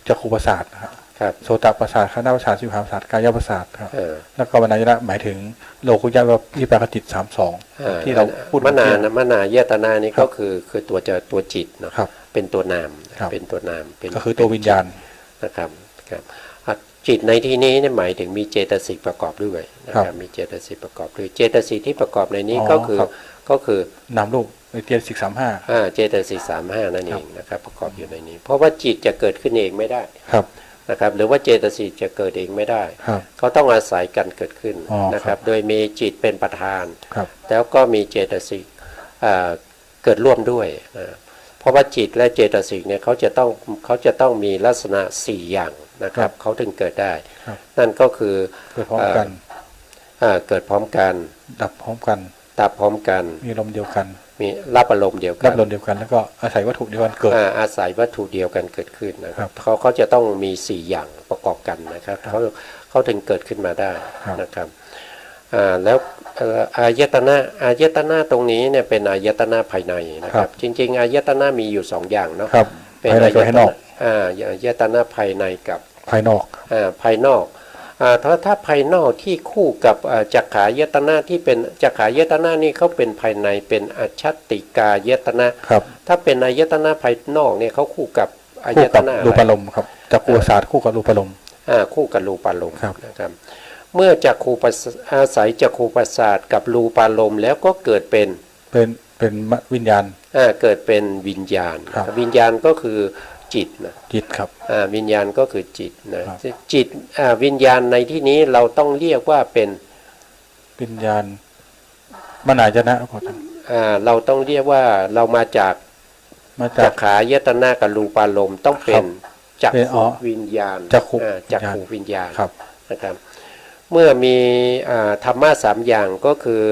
จักขุประสาทนะครับโสตประสาทคานาประสาทชิวหาประสาทกายประสาทครับแล้วก็มนายนะหมายถึงโลกุยะวิปากจิต32ที่เราพูดมนายตนะนี่ก็คือตัวจิตนะครับเป็นตัวนามเป็นตัวนามก็คือตัววิญญาณนะครับ จิตในที่นี้เนี่ยหมายถึงมีเจตสิกประกอบด้วยนะครับมีเจตสิกประกอบด้วยเจตสิกที่ประกอบในนี้ก็คือน ามรูปในเตียน1035เจตสิก35นั่นเองนะครับประกอบอยู่ในนี้ เพราะว่าจิตจะเกิดขึ้นเองไม่ได้ ครับ นะครับหรือว่าเจตสิกจะเกิดเองไม่ได้ ครับ เขาต้องอาศัยกันเกิดขึ้น นะค ครั รับบ โดยมีจิตเป็นประธาน ครับ แล้วก็มีเจตสิกเกิดร่วมด้วยเพราะว่าจิตและเจตสิกเนี่ยเขาจะต้องมีลักษณะ4อย่างนะครับเขาถึงเกิดได้ นั่นก็คือ เกิดพร้อมกัน เกิดพร้อมกัน ดับพร้อมกัน ดับพร้อมกัน มีลมเดียวกัน มีรับอารมณ์เดียวกั รับลมเดียวกัน แล้วก็อาศัยวัตถุเดียวกันเกิด อาศัยวัตถุเดียวกันเกิดขึ้นนะค ครั รับบ เขาจะต้องมี4อย่างประกอบกันนะครับเขาถึงเกิดขึ้นมาได้ ครับ นะครับแล้วอายตนะตรงนี้เนี่ยเป็นอายตนะภายในนะครับ จริงๆอายตนะมีอยู่2อย่างเนาะ ครับ เป็น ภายในกับภายนอก อายตนะภายในกับ ภายนอก ภายนอกถ้าภายนอกที่คู่กับจักขายตนะที่เป็นจักขายตนะนี่เขาเป็นภายในเป็นอชัตติกายตนะ ครับ ถ้าเป็นอายตนะภายนอกเนี่ยเขาคู่กับอา คู่ ยต กับ นะ รูปารมณ์ครับจักรวศาสตร์คู่กับรูปารมณ์ คู่กับรูปารมณ์ ครับ นะครับเมื่อจักขูอาศัยจักขูประสาทกับรูปารมณ์แล้วก็เกิดเป็น เป็นวิญญาณ เกิดเป็นวิญญาณ ครับ วิญญาณก็คือจิตนะ จิตครับ วิญญาณก็คือจิตนะครับ จิตวิญญาณในที่นี้เราต้องเรียกว่าเป็น วิญญาณมนายนะครับท่าน เราต้องเรียกว่าเรามาจาก มาจา จั ก กขายตนะกับรูปารมณ์ต้องเป็นจัก เป็น ขูวิญญาณ จักขุ จักขูวิญญาณ ครับ นะครับเมื่อมีธรรมะ3อย่างก็คือ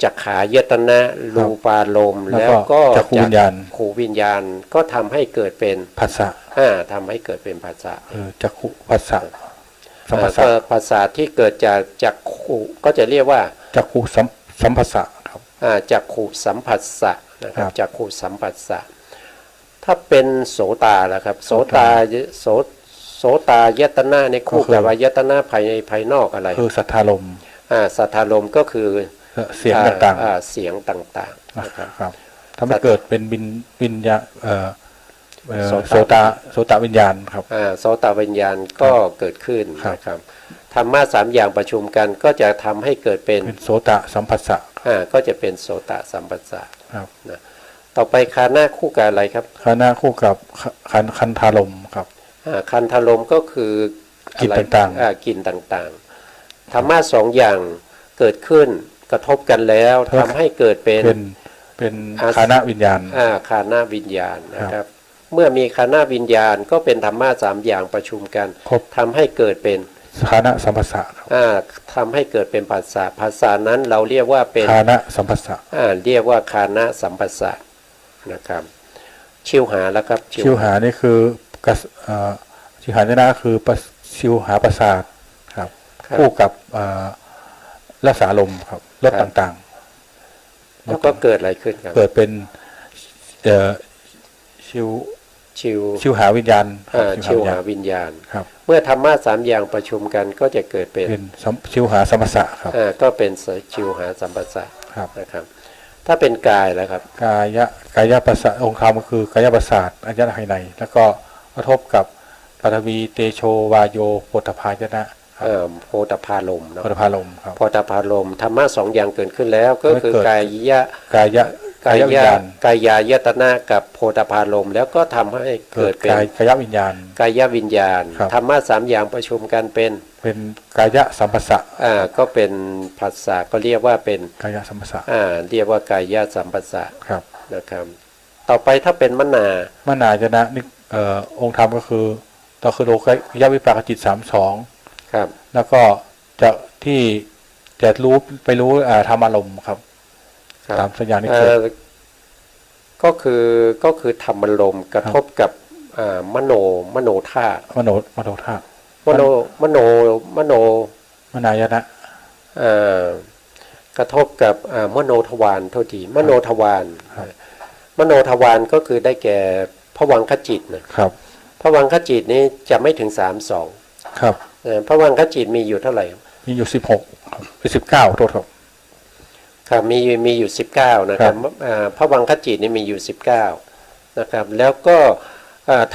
จักขายตนะรูปารมณ์แล้วก็ จักขูวิญญาณ ขูวิญญาณก็ทำให้เกิดเป็น ผัสสะ ทำให้เกิดเป็นภาษา จักขุผัสสะสัมผัสสะ ภาษาที่เกิดจากจักขูก็จะเรียกว่า จักขุสัมผัสสะครับ จักขูสัมผัสสะนะครับ ครับ จักขูสัมผัสสะถ้าเป็นโสตาล่ะครับโสตายตนะในคู่กับอายตนะภายนอกอะไร คือสัทธารมณ์ สัทธารมณ์ก็คือ เสียงต่าง เสียงต่างๆ ๆ นะครับ ครับทำให้เกิดเป็นวิญญาณโสต โสตวิญญาณครับ โสตวิญญาณก็เกิดขึ้น ครับ นะครับธรรมะ3อย่างประชุมกันก็จะทำให้เกิดเป็น เป็นโสตสัมผัสสะ ก็จะเป็นโสตสัมปัสสะ ครับ นะต่อไปคาหน้าคู่กับอะไรครับ คณะคู่กับคันธารมณ์ครับ คันธารมก็คือก ลิ่นต่างๆ กลิ่นต่างๆธรรมะ2อย่างเกิดขึ้นกระทบกันแล้วทำให้เกิดเป็นคณะวิญญาณ คานาวิญญาณนะครับเมื่อมีคานาวิญญาณก็เป็นธรรมะ3อย่างประชุมกัน ครบ ทำให้เกิดเป็น คณะสัมผัสสะครับ ทำให้เกิดเป็นภาษานั้นเราเรียกว่าเป็น คณะสัมผัสสะ เรียกว่าคานะสัมปัสสะนะครับชิวหาแล้วครับ ชิวหานี่คือชิวหานี่นะคือชิวหาประสาทครับ ครับ คู่กับรักษาลมครับรสต่างๆ แล้วก็เกิดอะไรขึ้นครับ เกิดเป็นชิว ชิวหาวิญญาณครับ ชิวหาวิญญาณ ครับ เมื่อธรรมะ3อย่างประชุมกันก็จะเกิดเป็น ชิวหาสัมผัสสะครับ ก็เป็นชิวหาสัมปัสสะ ครับ นะครับถ้าเป็นกายแล้วครับ กายประสาทองค์ธรรมก็คือกายประสาทอายตนะภายในแล้วก็กระทบกับปฐวีเตโชวาโยโพธพายนะ โพธพาลมเนาะ โพธพาลมครับ โพธพาลมธรรมะ2อย่างเกิดขึ้นแล้วก็คือ เกิด กาย วิญญาณ กายายตนะกับโพธพาลมแล้วก็ทำให้เกิดเป็น กายวิญญาณ กายวิญญาณ ครับ ธรรมะ3อย่างประชุมกันเป็น กายสัมผัสสะ ก็เป็นภาษาก็เรียกว่าเป็น กายสัมผัสสะ เรียกว่ากายสัมปัสสะ ครับ นะครับต่อไปถ้าเป็นมนาม นายนะนี่องค์ธรรมก็คือต่อคือโลกยวิปากจิต32 ครับ แล้วก็ที่จะรู้ไปรู้ธรรมอารมณ์ครับ ครับ ตามสัญญาณที่เกิด ก็คือธรรมลมณ์กระทบกับมโนธาตุ มโนธาตุ มโน มนายนะ กระทบกับมโนทวารโทษทีมโนทวารมโนทวารก็คือได้แก่ภวังคจิตนะครับ ภวังคจิตนี้จะไม่ถึง32ครับ ภวังคจิตมีอยู่เท่าไหร่ มีอยู่16ครับเป็น19โทษครับ ครับมีอยู่19นะครับภวังคจิตนี่มีอยู่19นะครับแล้วก็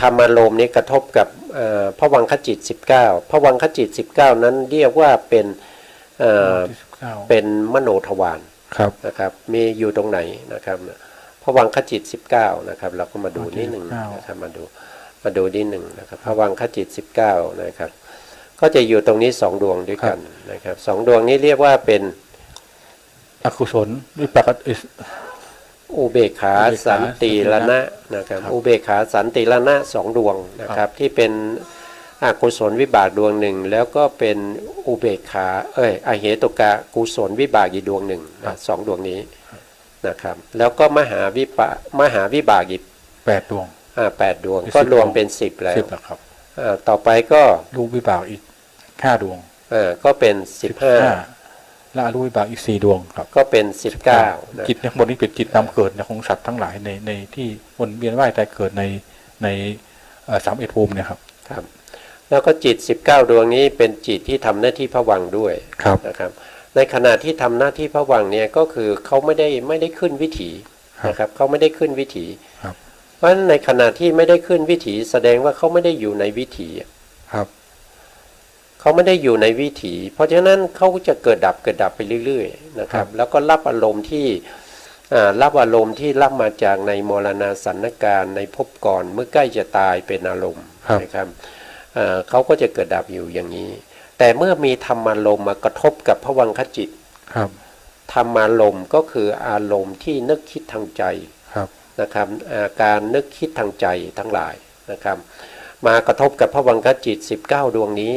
ธรรมารมณ์นี้กระทบกับภวังคจิต19ภวังคจิต19นั้นเรียกว่าเป็นเป็นมโนทวารนะครับมีอยู่ตรงไหนนะครับภวังคจิต19นะครับเราก็มาดูนิดหนึ่งนะครับมาดูนิดหนึ่งนะครับภวังคจิต19นะครับก็จะอยู่ตรงนี้2ดวงด้วยกันนะครับ2ดวงนี้เรียกว่าเป็นอกุศลวิปากอุเบกขาสันติรณะนะครับอุเบกขาสันติรณะ2ดวงนะครับที่เป็นอกุศลวิบากดวงหนึ่งแล้วก็เป็นอุเบกขาอเหตุกะกุศลวิบากอีกดวงหนึ่งสองดวงนี้นะครับแล้วก็มหาวิบากอีก8 ดวง8 ดวงก็รวมเป็น10แล้วครับต่อไปก็รูปวิบากอีก5 ดวงก็เป็น15และอรูปวิบากอีก4 ดวงครับก็เป็น19จิตทั้งหมดนี้เป็นจิตนำเกิดของสัตว์ทั้งหลายในที่วนเวียนว่ายตายเกิดใน31 ภูมิเนี่ยครับแล้วก็จิต19 ดวงนี้เป็นจิตที่ทำหน้าที่ภวังค์ด้วยนะครับในขณะที่ทำหน้าที่ภวังค์เนี่ยก็คือเขาไม่ได้ขึ้นวิถีนะครับเขาไม่ได้ขึ้นวิถีเพราะฉะนั้นในขณะที่ไม่ได้ขึ้นวิถีแสดงว่าเขาไม่ได้อยู่ในวิถีเขาไม่ได้อยู่ในวิถีเพราะฉะนั้นเขาจะเกิดดับไปเรื่อยๆนะครับแล้วก็รับอารมณ์ที่รับมาจากในมรณาสันนการในภพก่อนเมื่อใกล้จะตายเป็นอารมณ์นะครับเขาก็จะเกิดดับอยู่อย่างนี้แต่เมื่อมีธรรมารมณ์มากระทบกับภวังคจิตธรรมารมณ์ก็คืออารมณ์ที่นึกคิดทางใจนะครับการนึกคิดทางใจทั้งหลายนะครับมากระทบกับภวังคจิต19 ดวงนี้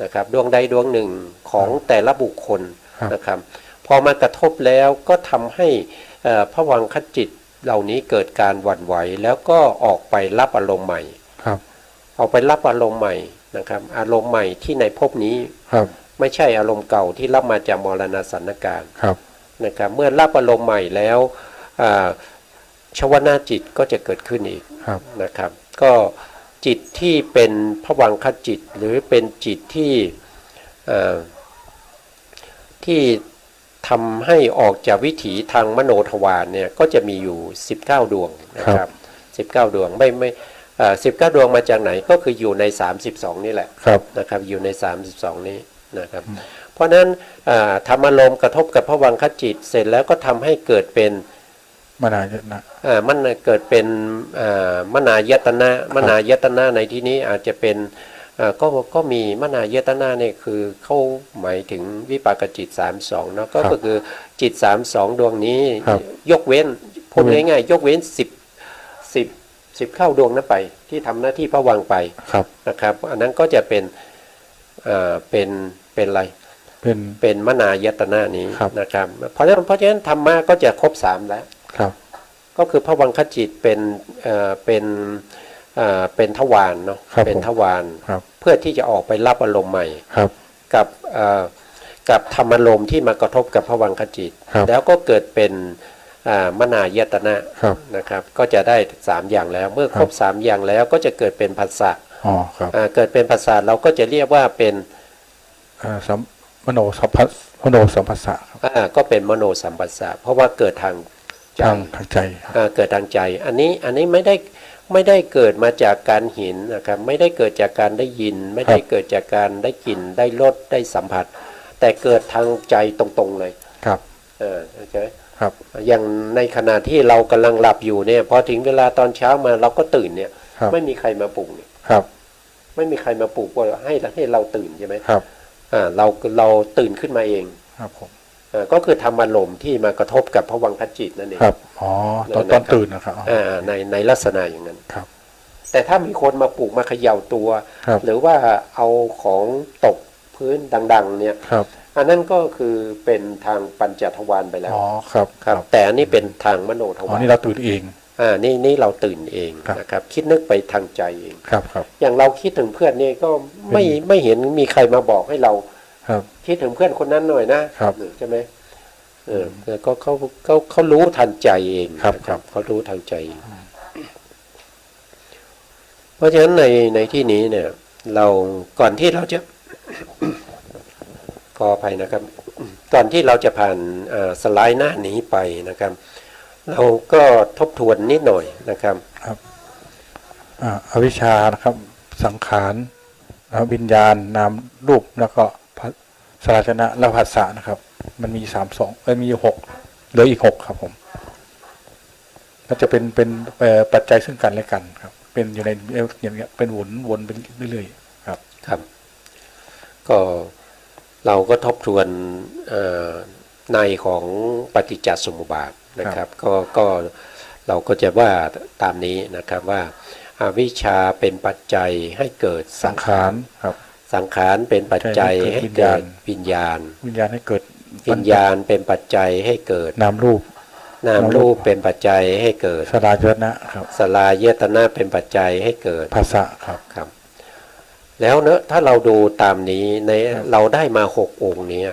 นะครับดวงใดดวงหนึ่งของแต่ละบุคคลนะครับพอมากระทบแล้วก็ทำให้ภวังคจิตเหล่านี้เกิดการหวั่นไหวแล้วก็ออกไปรับอารมณ์ใหม่ออกไปรับอารมณ์ใหม่นะครับอารมณ์ใหม่ที่ในภพนี้ไม่ใช่อารมณ์เก่าที่รับมาจากมรณะสันนการนะครับเมื่อรับอารมณ์ใหม่แล้วชวนาจิตก็จะเกิดขึ้นอีกนะครับก็จิตที่เป็นภวังคจิตหรือเป็นจิตที่ทำให้ออกจากวิถีทางมโนทวารเนี่ยก็จะมีอยู่19 ดวงนะครับ19 ดวงไม่19 ดวงมาจากไหนก็คืออยู่ใน32นี่แหละนะครับอยู่ใน32นี้นะครับเพราะนั้นธรรมารมณ์กระทบกับภวังคจิตเสร็จแล้วก็ทำให้เกิดเป็นมนายตนะมันเกิดเป็นมนายตนะในที่นี้อาจจะเป็นก็มีมนายตนะเนี่ยคือเข้าหมายถึงวิปากจิต32เนาะก็คือจิต32 ดวงนี้ยกเว้นพูดง่ายๆยกเว้น10เข้าดวงนั้นไปที่ทำหน้าที่ภวังค์ไปนะครับอันนั้นก็จะเป็นอะไรเป็นมนายตนะนี้นะครับเพราะฉะนั้นธรรมะก็จะครบ3แล้วก็คือภวังคจิตเป็นทวารเนาะเป็นทวารเพื่อที่จะออกไปรับอารมณ์ใหม่กับธรรมารมณ์ที่มากระทบกับภวังคจิตแล้วก็เกิดเป็นมนายตนะนะครับก็จะได้3อย่างแล้วเมื่อครบ3อย่างแล้วก็จะเกิดเป็นผัสสะเกิดเป็นผัสสะเราก็จะเรียกว่าเป็นมโนสัมผัสสะก็เป็นมโนสัมผัสสะเพราะว่าเกิดทางใจเกิดทางใจอันนี้ไม่ได้เกิดมาจากการเห็นนะครับไม่ได้เกิดจากการได้ยินไม่ได้เกิดจากการได้กลิ่นได้รสได้สัมผัสแต่เกิดทางใจตรงๆเลยใช่ไหมอย่างในขณะที่เรากำลังหลับอยู่เนี่ยพอถึงเวลาตอนเช้ามาเราก็ตื่นเนี่ยไม่มีใครมาปลุกเนี่ยไม่มีใครมาปลุกว่าให้เราตื่นใช่ไหมเราตื่นขึ้นมาเองก็คือธรรมารมณ์ที่มากระทบกับภวังคจิตนั่นเองตอนตื่นนะครับในลักษณะอย่างนั้นแต่ถ้ามีคนมาปลุกมาเขย่าตัวหรือว่าเอาของตกพื้นดังๆเนี่ยอันนั้นก็คือเป็นทางปัญจทวารไปแล้วครับแต่อันนี้เป็นทางมโนทวารนี่เราตื่นเองนี่เราตื่นเองนะครับคิดนึกไปทางใจเองอย่างเราคิดถึงเพื่อนนี่ก็ไม่เห็นมีใครมาบอกให้เราคิดถึงเพื่อนคนนั้นหน่อยนะใช่ไหมก็เขารู้ทันใจเองครับเขารู้ทางใจเพราะฉะนั้นในที่นี้เนี่ยเราก่อนที่เราจะขออภัยนะครับก่อนที่เราจะผ่านสไลด์หน้านี้ไปนะครับเราก็ทบทวนนิดหน่อยนะครับ อวิชชานะครับสังขารวิญญาณนามรูปแล้วก็สลายตนะและผัสสะนะครับมันมี32มี6เหลืออีก6ครับผมก็จะเป็นปัจจัยซึ่งกันและกันครับเป็นอยู่ในอย่างเงี้ยเป็นวนไปเรื่อยๆครับครับก็เราก็ทบทวนในของปฏิจจสมุปบาทนะครับก็เราก็จะว่าตามนี้นะครับว่าอวิชชาเป็นปัจจัยให้เกิดสังขารครับสังขารเป็นปัจจัยให้เกิดวิญญาณให้เกิดวิญญาณเป็นปัจจัยให้เกิดนามรูปเป็นปัจจัยให้เกิดสลายตนะครับสลายตนะเป็นปัจจัยให้เกิดภาษะครับแล้วเนอะถ้าเราดูตามนี้ในเราได้มา6องค์นี้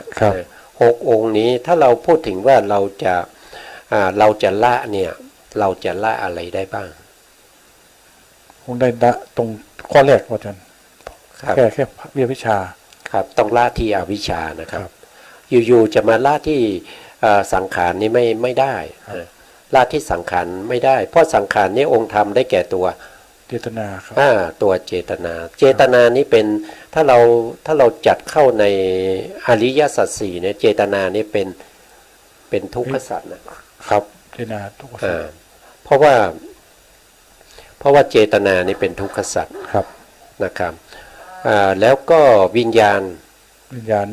6องค์นี้ถ้าเราพูดถึงว่าเราจะละเนี่ยเราจะละอะไรได้บ้างคงได้ละตรงข้อแรกอาจารย์แค่วิชาครับต้องละที่อวิชชานะครับอยู่ๆจะมาละที่สังขารนี้ไม่ได้ละที่สังขารไม่ได้เพราะสังขารนี้องค์ธรรมได้แก่ตัวเจตนาครับตัวเจตนานี้เป็นถ้าเราจัดเข้าในอริยสัจสี่เนี่ยเจตนานี้เป็นทุกขสัจนะครับเจตนาทุกขสัจเพราะว่าเจตนานี้เป็นทุกขสัจครับนะครับแล้วก็วิญญาณ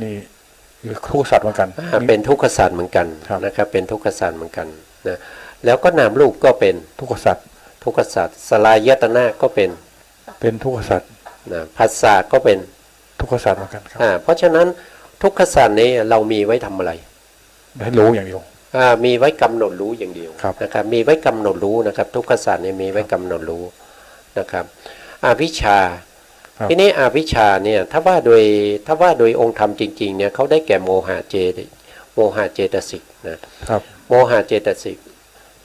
นี่ทุกขสัจเหมือนกันเป็นทุกขสัจเหมือนกันนะครับเป็นทุกขสัจเหมือนกันนะแล้วก็นามรูปก็เป็นทุกขสัจสลายตนะก็เป็นทุกขสัจนะผัสสะก็เป็นทุกขสัจเหมือนกันครับเพราะฉะนั้นทุกขสัจนี้เรามีไว้ทำอะไรให้รู้อย่างเดียวมีไว้กำหนดรู้อย่างเดียวนะครับมีไว้กำหนดรู้นะครับทุกขสัจนี้มีไว้กำหนดรู้นะครับอวิชชาทีนี้อวิชชาเนี่ยถ้าว่าโดยองค์ธรรมจริงๆเนี่ยเขาได้แก่โมหะเจตสิกนะครับโมหะเจตสิก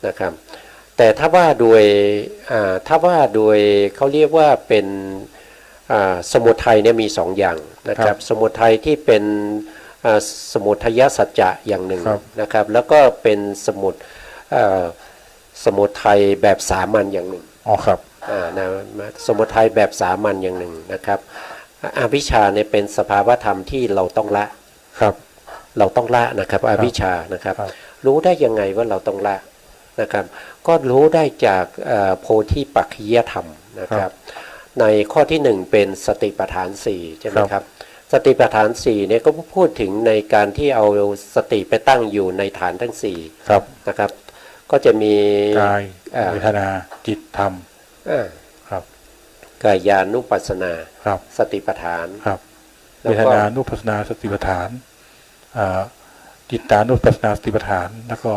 นะครับแต่ถ้าว่าโดยเขาเรียกว่าเป็นสมุทัยเนี่ยมี2อย่างนะครับสมุทัยที่เป็นสมุทัยสัจจะอย่างหนึ่งนะครับแล้วก็เป็นสมุทัยแบบสามัญอย่างหนึ่งครับสมุทัยแบบสามัญอย่างหนึ่งนะครับอวิชชาเนี่ยเป็นสภาวธรรมที่เราต้องละเราต้องละนะครับอวิชชานะครับรู้ได้ยังไงว่าเราต้องละนะครับก็รู้ได้จากโพธิปัจขิยธรรมนะครับในข้อที่1เป็นสติปัฏฐาน4ใช่ไหมครับสติปัฏฐาน4เนี่ยก็พูดถึงในการที่เอาสติไปตั้งอยู่ในฐานทั้ง4นะครับก็จะมีกายเวทนาจิตธรรมกายานุปัสสนาสติปัฏฐานเวทนานุปัสสนาสติปัฏฐานจิตตานุปัสสนาสติปัฏฐานแล้วก็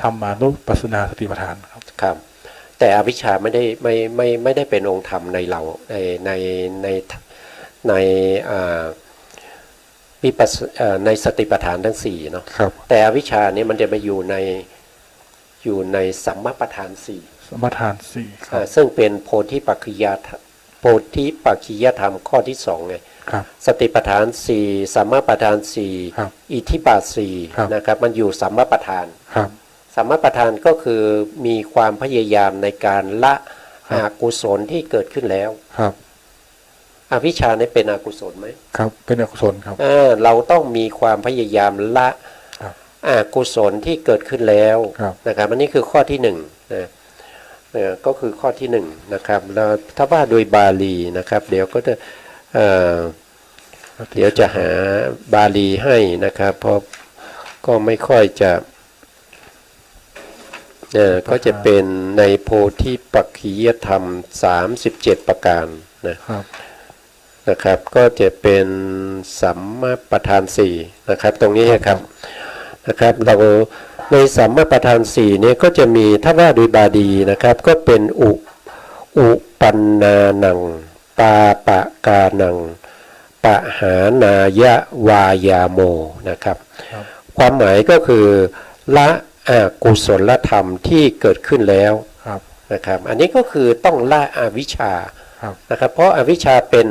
ธรรมานุปัสสนาสติปัฏฐานครับแต่อวิชชาไม่ได้เป็นองค์ธรรมในเราในในสติปัฏฐานทั้ง4เนาะแต่อวิชชานี้มันจะมาอยู่ในสัมมาปัฏฐาน4ซึ่งเป็นโพธิปัจขิยธรรมข้อที่2ไงสติปัฏฐาน4สัมมาปัฏฐาน4อิทธิบาท4นะครับมันอยู่สัมมาปัฏฐานสัมมาปัฏฐานก็คือมีความพยายามในการละอกุศลที่เกิดขึ้นแล้วอวิชชาเนี่ยเป็นอกุศลไหมครับเป็นอกุศลครับเราต้องมีความพยายามละอกุศลที่เกิดขึ้นแล้วนะครับอันนี้คือข้อที่1นะก็คือข้อที่1นะครับแล้วถ้าว่าโดยบาลีนะครับเดี๋ยวจะหาบาลีให้นะครับเพราะก็ไม่ค่อยจะก็จะเป็นในโพธิปัจขิยธรรม37ประการนะครับก็จะเป็นสัมมาปัฏฐาน4นะครับตรงนี้นะครับเราในสัมมาปัฏฐาน4เนี่ยก็จะมีถ้าว่าโดยบาลีนะครับก็เป็นอุปันนานังปาปะกานังปะหานายะวายาโมนะครับความหมายก็คือละอกุศลธรรมที่เกิดขึ้นแล้วนะครับอันนี้ก็คือต้องละอวิชชานะครับเพราะอวิชชาเป็น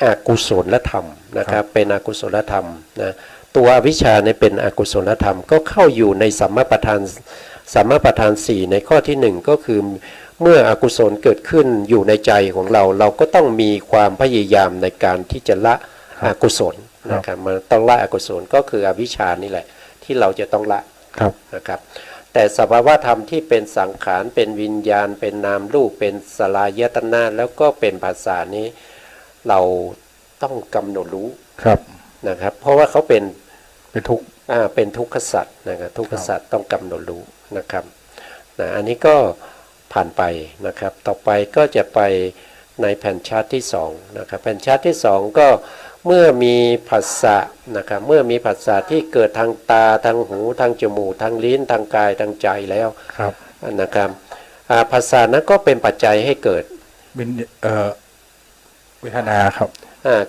อกุศลธรรมนะครับเป็นอกุศลธรรมนะตัวอวิชชาเนี่ยเป็นอกุศลธรรมก็เข้าอยู่ในสัมมาปัฏฐาน4ในข้อที่1ก็คือ เมื่ออกุศลเกิดขึ้นอยู่ในใจของเรา เราก็ต้องมีความพยายามในการที่จะละอกุศลนะครับมันต้องละอกุศลก็คืออวิชชานี่แหละที่เราจะต้องละนะครับแต่สภาวะธรรมที่เป็นสังขารเป็นวิญญาณเป็นนามรูปเป็นสลายตนะแล้วก็เป็นภาษานี้เราต้องกำหนดรู้นะครับเพราะว่าเขาเป็นทุกข์เป็นทุกขสัตว์นะครับทุกขสัตว์ต้องกำหนดรู้นะครับอันนี้ก็ผ่านไปนะครับต่อไปก็จะไปในแผ่นชาร์ตที่2นะครับแผ่นชาร์ตที่2ก็เมื่อมีผัสสะนะครับเมื่อมีผัสสะที่เกิดทางตาทางหูทางจมูกทางลิ้นทางกายทางใจแล้วนะครับผัสสะนั้นก็เป็นปัจจัยให้เกิดเวทนาครับ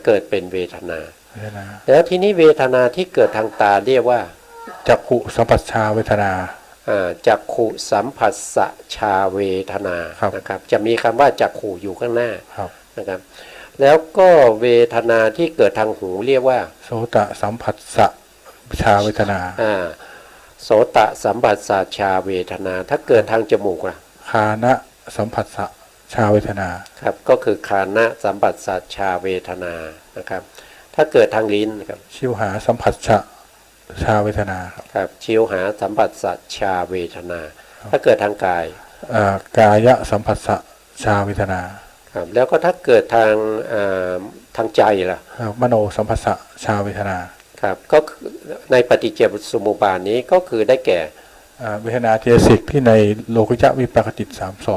เกิดเป็นเวทนาแล้วทีนี้เวทนาที่เกิดทางตาเรียกว่าจักขุสัมผัสชาเวทนาจักขุสัมผัสสะชาเวทนานะครับจะมีคำว่าจักขุอยู่ข้างหน้านะครับแล้วก็เวทนาที่เกิดทางหูเรียกว่าโสตสัมผัสสะชาเวทนาโสตสัมผัสสะชาเวทนาถ้าเกิดทางจมูกล่ะคานะสัมผัสสะชาเวทนาครับก็คือคานะสัมผัสสะชาเวทนานะครับถ้าเกิดทางลิ้นครับชิวหาสัมผัสชาเวทนาครับชิวหาสัมผัสสะชาเวทนาถ้าเกิดทางกายกายะสัมผัสสะชาเวทนาครับแล้วก็ถ้าเกิดทางใจล่ะมโนสัมผัสสะชาเวทนาครับก็ในปฏิจจสมุปบาทนี้ก็คือได้แก่เวทนาเจสิกที่ในโลกิยะวิปากจิต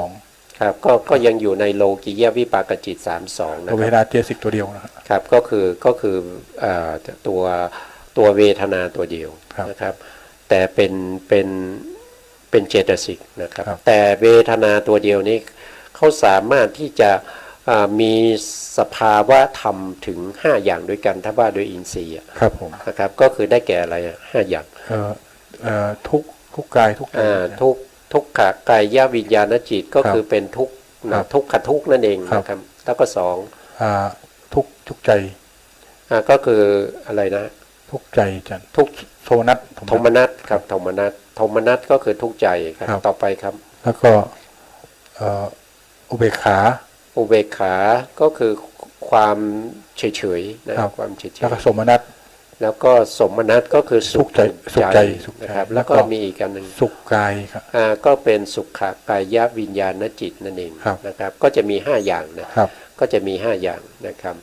32ครับก็ยังอยู่ในโลกิยะวิปากจิต32นะครับเวทนาเจสิกตัวเดียวนะครับก็คือตัวเวทนาตัวเดียวนะครับแต่เป็นเจตสิกนะครับแต่เวทนาตัวเดียวนี้เขาสามารถที่จะมีสภาวะธรรมถึง5อย่างด้วยกันถ้าว่าโดยอินทรีย์ครับผมนะครับก็คือได้แก่อะไร5อย่างทุกกายทุกขกายวิญญาณจิตก็คือเป็นทุกขทุกนั่นเองนะครับแล้วก็ทุกใจก็คืออะไรนะทุกใจจันทุกโทมนัสครับโทมนัสก็คือทุกใจครับต่อไปครับแล้วก็อุเบกขาก็คือความเฉยๆนะความเฉยๆแล้วก็สมนัสแล้วก็สมนัสก็คือสุขใจนะครับแล้วก็มีอีกอันหนึ่งสุขกายครับก็เป็นสุขกายวิญญาณจิตนั่นเองนะครับก็จะมี5อย่างนะครับก็จะมี5อย่างนะครับ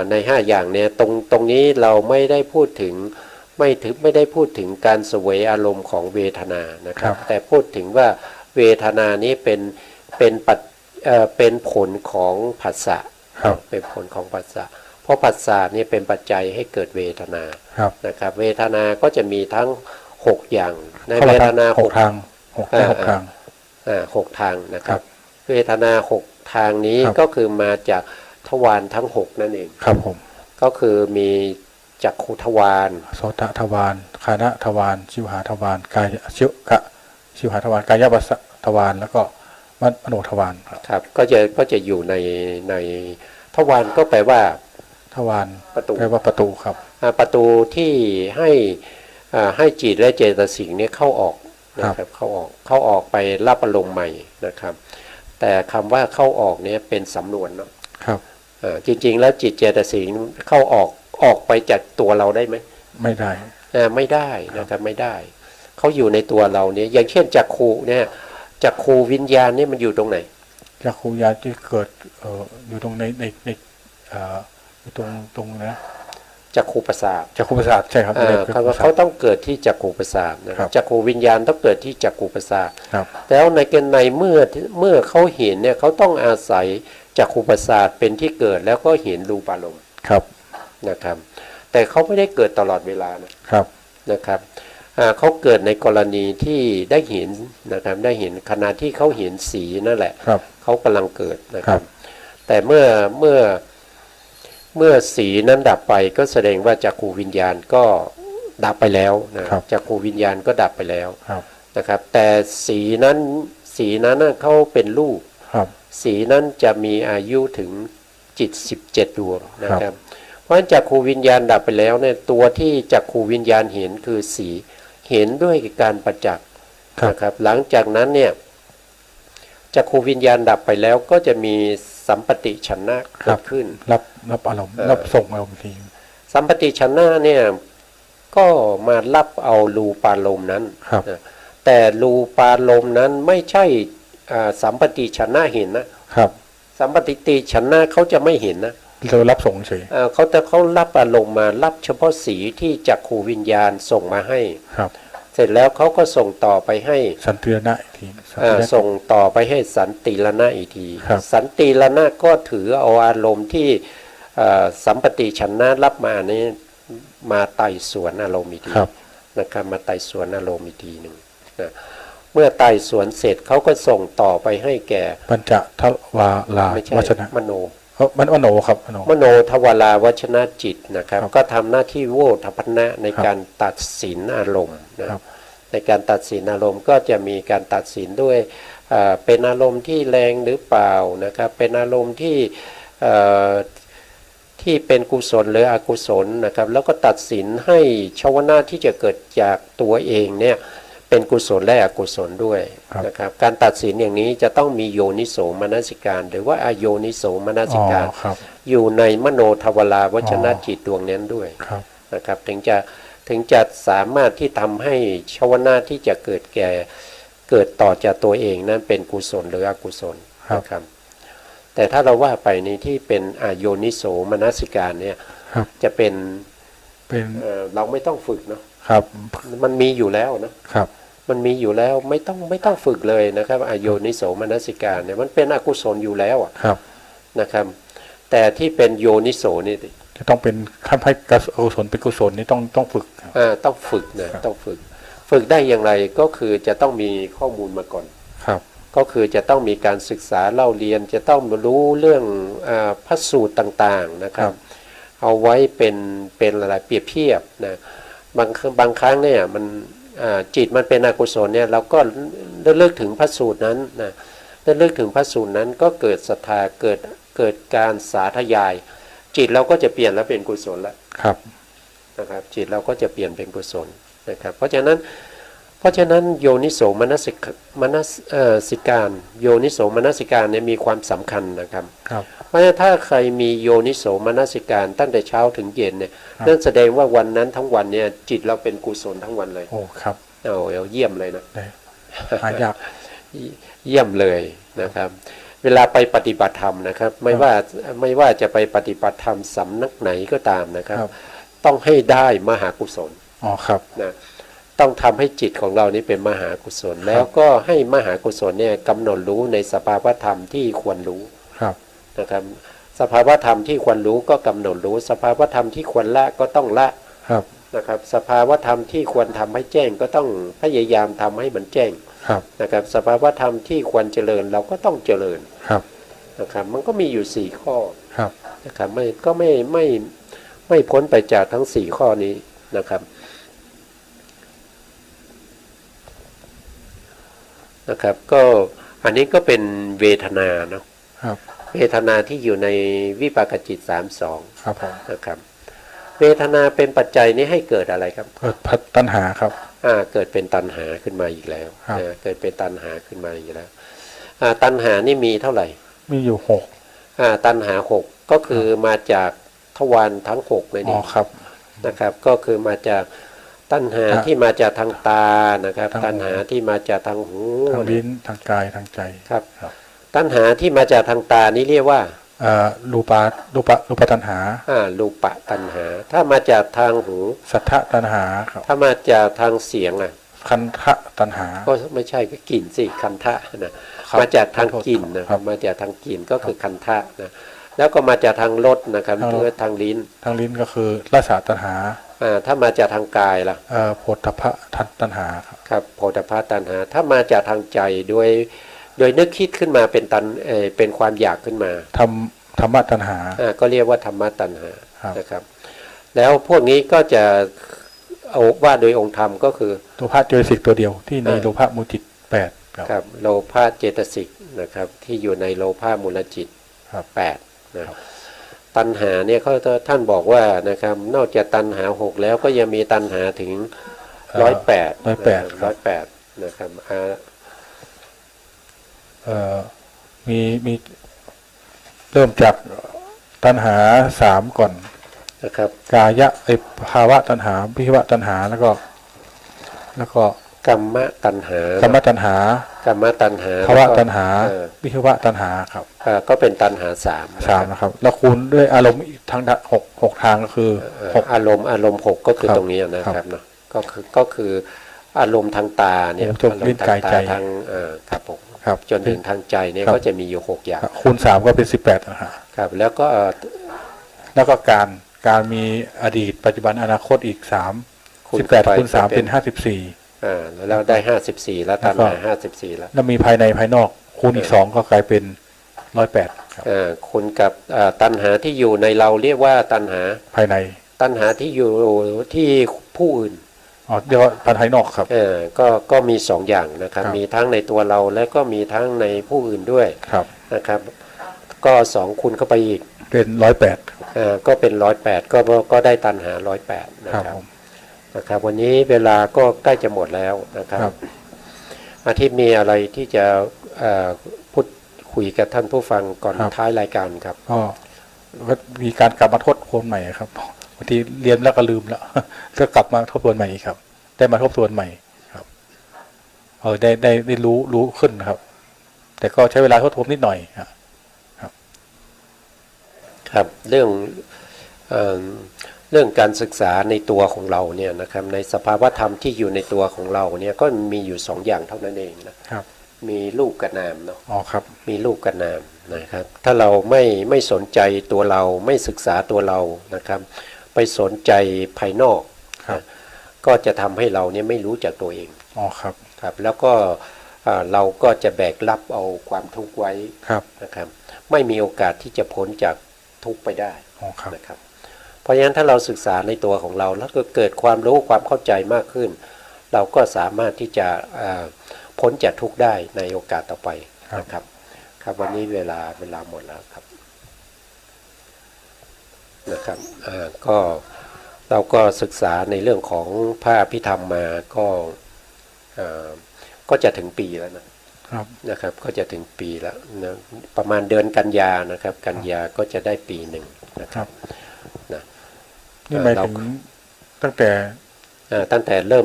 ใน5อย่างเนี่ยตรงนี้เราไม่ได้พูดถึงไม่ได้พูดถึงการเสวยอารมณ์ของเวทนานะครับแต่พูดถึงว่าเวทนานี้เป็นผลของผัสสะเป็นผลของผัสสะเพราะผัสสะนี่เป็นปัจจัยให้เกิดเวทนานะครับเวทนาก็จะมีทั้ง6อย่างในเวทนา6ทาง6ทางนะครับเวทนา6ทางนี้ก็คือมาจากทวารทั้ง6นั่นเองครับผมก็คือมีจักขุทวารโสตทวารคานะทวารชิวหาทวารกายชิวหาทวารกายปัสสะทวารแล้วก็มโนทวารครับก็จะอยู่ในทวารก็แปลว่าทวารประตูแปลว่าประตูครับประตูที่ให้จิตและเจตสิกนี้เข้าออกนะครับเข้าออกไปรับอารมณ์ใหม่นะครับแต่คำว่าเข้าออกเนี่ยเป็นสำนวนเนาะครับจริงๆแล้วจิตเจตสิกเข้าออกไปจากตัวเราได้ไหมไม่ได้ไม่ได้นะครับไม่ได้เขาอยู่ในตัวเราเนี่ยอย่างเช่นจักขุเนี่ยจักขุวิญญาณนี่มันอยู่ตรงไหนจักขุวิญญาณที่เกิดอยู่ตรงในตรงนะจักขุประสาทใช่ครับเขาต้องเกิดที่จักขุประสาทนะครับจักขุวิญญาณต้องเกิดที่จักขุประสาทแล้วในเมื่อเขาเห็นเนี่ยเขาต้องอาศัยจักขุประสาทเป็นที่เกิดแล้วก็เห็นรูปารมณ์นะครับแต่เขาไม่ได้เกิดตลอดเวลานะครับเขาเกิดในกรณีที่ได้เห็นนะครับได้เห็นขณะที่เขาเห็นสีนั่นแหละเขากำลังเกิดนะครับแต่เมื่อสีนั้นดับไปก็แสดงว่าจักขุวิญญาณก็ดับไปแล้วนะครับจักขุวิญญาณก็ดับไปแล้วนะครับแต่สีนั้นเขาเป็นรูปสีนั้นจะมีอายุถึงจิต17ดวงนะครับเพราะฉะนั้นจักขุวิญญาณดับไปแล้วเนี่ยตัวที่จักขุวิญญาณเห็นคือสีเห็นด้วยการประจักษ์นะครับหลังจากนั้นเนี่ย จักขูวิญญาณดับไปแล้วก็จะมีสัมปติฉันนะเกิดขึ้น รับอารมณ์รับส่งอารมณ์ที สัมปติฉันนะเนี่ยก็มารับเอารูปารมณ์นั้น ครับ นะแต่รูปารมณ์นั้นไม่ใช่สัมปติฉันนะเห็นนะครับ สัมปติฉันนะเขาจะไม่เห็นนะ เรารับส่งเฉย เขารับอารมณ์มารับเฉพาะสีที่จักขูวิญญาณส่งมาให้ ครับ เสร็จแล้วเขาก็ส่งต่อไปให้ สันติรณะอีกทีสันติรณะ ส่งต่อไปให้สันติรณะอีกที ครับ สันติรณะก็ถือเอาอารมณ์ที่สัมปติฉันนะรับมานี้มาไต่สวนอารมณ์อีกที ครับ นะครับมาไต่สวนอารมณ์อีกทีหนึ่งนะเมื่อไต่สวนเสร็จเขาก็ส่งต่อไปให้แก่ ปัญจทวาลา ไม่ใช่ วชนะ มโน มันมโนครับมโน มโนทวาราวชนะจิตนะครับ ครับ ก็ทำหน้าที่โวทัพนะใน ครับ การตัดสินอารมณ์นะครับ ในการตัดสินอารมณ์ก็จะมีการตัดสินด้วยเป็นอารมณ์ที่แรงหรือเปล่านะครับเป็นอารมณ์ที่ที่เป็นกุศลหรืออกุศลนะครับแล้วก็ตัดสินให้ชาวนาที่จะเกิดจากตัวเองเนี่ยเป็นกุศลและอกุศลด้วย ครับ นะครับการตัดสินอย่างนี้จะต้องมีโยนิโสมนสิการ หรือว่าอโยนิโสมนสิการ ครับ อยู่ในมโนทวาราวชนะจิตดวงนั้นด้วย ครับ นะครับถึงจะสามารถที่ทำให้ชาวนาที่จะเกิดต่อจากตัวเองนั้นเป็นกุศลหรืออกุศลนะครับแต่ถ้าเราว่าไปในที่เป็นอโยนิโสมนสิการเนี่ย ครับ จะเป็น เป็น เราไม่ต้องฝึกเนาะ ครับ มันมีอยู่แล้วนะครับ มันมีอยู่แล้วไม่ต้องฝึกเลยนะครับอโยนิโสมนสิการเนี่ยมันเป็นอกุศลอยู่แล้วอะ ครับ นะครับแต่ที่เป็นโยนิโสนี่ จะต้องเป็นขั้นให้กุศลเป็นกุศลนี่ต้องฝึกครับ ต้องฝึกนะครับ ต้องฝึกได้อย่างไรก็คือจะต้องมีข้อมูลมาก่อน ครับ ก็คือจะต้องมีการศึกษาเล่าเรียนจะต้องรู้เรื่องพระสูตรต่างๆนะครับ เอาไว้เป็นอะไรเปรียบเทียบนะบางครั้งเนี่ยมันจิตมันเป็นอกุศลเนี่ยเราก็เลิกถึงพระสูตรนั้นนะเลิกถึงพระสูตรนั้นก็เกิดศรัทธาเกิดการสาธยาย จิตเราก็จะเปลี่ยนแล้วเป็นกุศลแล้ว ครับ นะครับจิตเราก็จะเปลี่ยนเป็นกุศลนะครับเพราะฉะนั้นโยนิโสมนสิการโยนิโสมนสิการเนี่ยมีความสำคัญนะครับ ครับ เพราะฉะนั้นถ้าใครมีโยนิโสมนสิการตั้งแต่เช้าถึงเย็นเนี่ยนั่นแสดงว่าวันนั้นทั้งวันเนี่ยจิตเราเป็นกุศลทั้งวันเลย โอ้ครับ เอาเยี่ยมเลยนะ ได้หายาก เยี่ยมเลยนะครับเวลาไปปฏิบัติธรรมนะครับไม่ว่าจะไปปฏิบัติธรรมสำนักไหนก็ตามนะครับ ครับ ต้องให้ได้มหากุศล อ๋อครับ นะต้องทำให้จิตของเรานี้เป็นมหากุศลแล้วก็ให้มหากุศลเนี่ยกำหนดรู้ในสภาวธรรมที่ควรรู้ ครับ นะครับสภาวธรรมที่ควรรู้ก็กำหนดรู้สภาวธรรมที่ควรละก็ต้องละ ครับ นะครับสภาวธรรมที่ควรทำให้แจ้งก็ต้องพยายามทำให้มันแจ้ง ครับ นะครับสภาวธรรมที่ควรเจริญเราก็ต้องเจริญ ครับ นะครับมันก็มีอยู่4ข้อ ครับ นะครับไม่พ้นไปจากทั้ง4ข้อนี้นะครับก็อันนี้ก็เป็นเวทนาเนาะ ครับ เวทนาที่อยู่ในวิปากจิต32 ครับผม นะครับเวทนาเป็นปัจจัยนี้ให้เกิดอะไรครับ เกิดพัฒตัณหาครับ เกิดเป็นตัณหาขึ้นมาอีกแล้ว ครับ เกิดเป็นตัณหาขึ้นมาอีกแล้วตัณหานี่มีเท่าไหร่ มีอยู่6 ตัณหา6ก็คือมาจากทวารทั้ง6เลย อ๋อ นี่ ครับ นะครับก็คือมาจากตัณหาที่มาจากทางตานะครับ ทางหู ตัณหาที่มาจากทางหู ทางลิ้นทางกายทางใจ ครับ ครับ ตัณหาที่มาจากทางตานี่เรียกว่า รูปตัณหา รูปะตัณหา ถ้ามาจากทางหู สัทธตัณหาครับ ถ้ามาจากทางเสียงคันทะตัณหา ก็ไม่ใช่ก็กลิ่นสิคันทะนะครับ มาจากทางกลิ่นนะค ครั รับบ มาจากทางกลิ่นก็คือคันทะนะแล้วก็มาจากทางรสนะครับ ทางรส หรือทางลิ้น ทางลิ้นก็คือรสตัณหา ถ้ามาจากทางกายล่ะ โผฏฐัพพะตัณหาครับ ครับโพธพาตัณหา ถ้ามาจากทางใจโดยนึกคิดขึ้นมาเป็นความอยากขึ้นมา ธรรมตัณหา ก็เรียกว่าธรรมตัณหา ครับ นะครับแล้วพวกนี้ก็จะเอาว่าโดยองค์ธรรมก็คือ โลภะเจตสิกตัวเดียวที่ในโลภะมูลจิต8ครับ ครับโลภะเจตสิกนะครับที่อยู่ในโลภะมูลจิต ครับ 8นะตัณหาเนี่ยเขาท่านบอกว่านะครับนอกจากตัณหา6แล้วก็ยังมีตัณหาถึง108 108ครับ 108นะครับ มีเริ่มจากตัณหา3ก่อนนะครับ กายะภาวะตัณหาวิภวะตัณหาแล้วก็กรรมตัณหาก รรมตัณหาก รรมตัณหา ภาวะตัณหา วิ วิภวะตัณหาครับก็เป็นตัณหา3นะครับแล้วคูณด้วยอารมณ์อีกทางหกทางก็คืออารมณ์6ก็คือตรงนี้นะครับเนาะก็คืออารมณ์ทางตาเนี่ยอารมณ์ทางตาทางครับผมครับจนถึงทางใจเนี่ยก็จะมีอยู่6อย่างคูณ3ก็เป็น18นะฮะครับแล้วก็การมีอดีตปัจจุบันอนาคตอีก18คูณ3เป็น54แล้วได้54แล้วตัณหา54แล้วมีภายในภายนอกคูณอีก2ก็กลายเป็น108ครับคูณกับตัณหาที่อยู่ในเราเรียกว่าตัณหาภายในตัณหาที่อยู่ที่ผู้อื่นเรียกว่าตัณหานอกครับก็มี2อย่างนะครับมีทั้งในตัวเราและก็มีทั้งในผู้อื่นด้วยนะครับก็2คูณเข้าไปอีกเป็น108ก็เป็น108ก็ได้ตัณหา108นะครับวันนี้เวลาก็ใกล้จะหมดแล้วนะครับอาทิตย์มีอะไรที่จะพูดคุยกับท่านผู้ฟังก่อนท้ายรายการครับก็มีการกลับมาทบทวนใหม่ครับบางทีเรียนแล้วก็ลืมแล้วก็กลับมาทบทวนใหม่ครับได้มาทบทวนใหม่ครับได้รู้ขึ้นครับแต่ก็ใช้เวลาทบทวนนิดหน่อยครับเรื่องการศึกษาในตัวของเราเนี่ยนะครับในสภาวธรรมที่อยู่ในตัวของเราเนี่ยก็มีอยู่2อย่างเท่านั้นเองนะครับมีรูปกับนามเนาะครับมีรูปกับนามนะครับถ้าเราไม่สนใจตัวเราไม่ศึกษาตัวเรานะครับไปสนใจภายนอกก็จะทำให้เราเนี่ยไม่รู้จักตัวเองครับแล้วก็เราก็จะแบกรับเอาความทุกข์ไว้นะครับไม่มีโอกาสที่จะพ้นจากทุกข์ไปได้นะครับเพราะฉะนั้นถ้าเราศึกษาในตัวของเราแล้วก็เกิดความรู้ความเข้าใจมากขึ้นเราก็สามารถที่จะพ้นจากทุกข์ได้ในโอกาสต่อไปนะครับครับวันนี้เวลาหมดแล้วครับนะครับก็เราก็ศึกษาในเรื่องของพระอภิธรรมมาก็จะถึงปีแล้วนะครับก็จะถึงปีแล้วนะประมาณเดือนกันยานะครับกันยาก็จะได้ปี1นะครับนะนี่หมายถึงตั้งแต่เริ่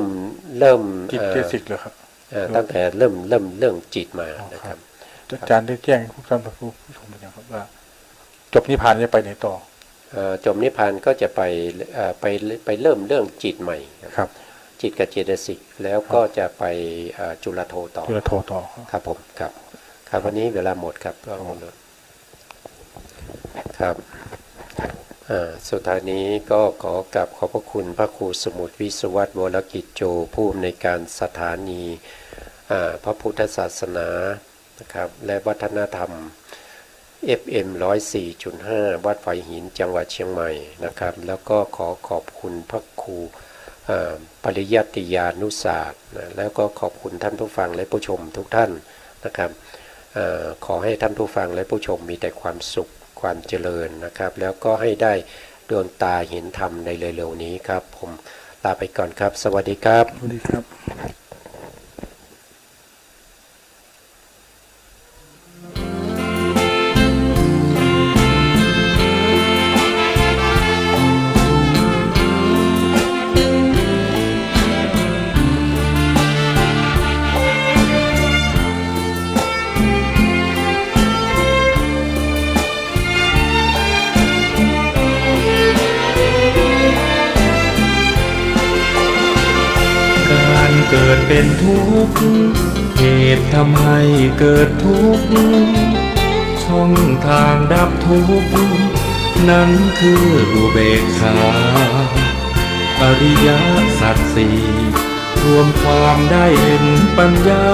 มจิตเจสิกเลยครับตั้งแต่เริ่มจิตมานะครับอาจารย์ได้แจ้งพวกท่านผู้ชมอย่างครับว่าจบนิพพานจะไปไหนต่อจบนิพพานก็จะไปเริ่มเรื่องจิตใหม่ครับจิตกับเจตสิกแล้วก็จะไปจุลโทต่อครับผมครับวันนี้เวลาหมดครับก็หมดแล้วครับสุดท้ายนี้ก็ขอกราบขอบพระคุณพระครูสมุทรวิศวัตรวรกิจโจผู้อำนวยการสถานีพระพุทธศาสนานะครับและวัฒนธรรม FM 104.5 วัดไผ่หินจังหวัดเชียงใหม่นะครับแล้วก็ขอบคุณพระครูปริยัติยานุศาสตร์นะแล้วก็ขอบคุณท่านผู้ฟังและผู้ชมทุกท่านนะครับขอให้ท่านผู้ฟังและผู้ชมมีแต่ความสุขความเจริญนะครับแล้วก็ให้ได้ดวงตาเห็นธรรมในเร็วๆนี้ครับผมลาไปก่อนครับสวัสดีครับสวัสดีครับเกิดเป็นทุกข์เหตุทำให้เกิดทุกข์ช่องทางดับทุกข์นั้นคืออุเบกขาอริยสัจสี่รวมความได้เห็นปัญญา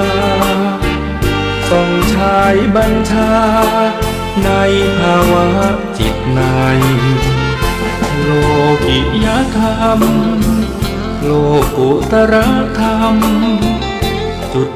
ส่องฉายบัญชาในภาวะจิตในโลกิยธรรมโลกุตรธรรมจุด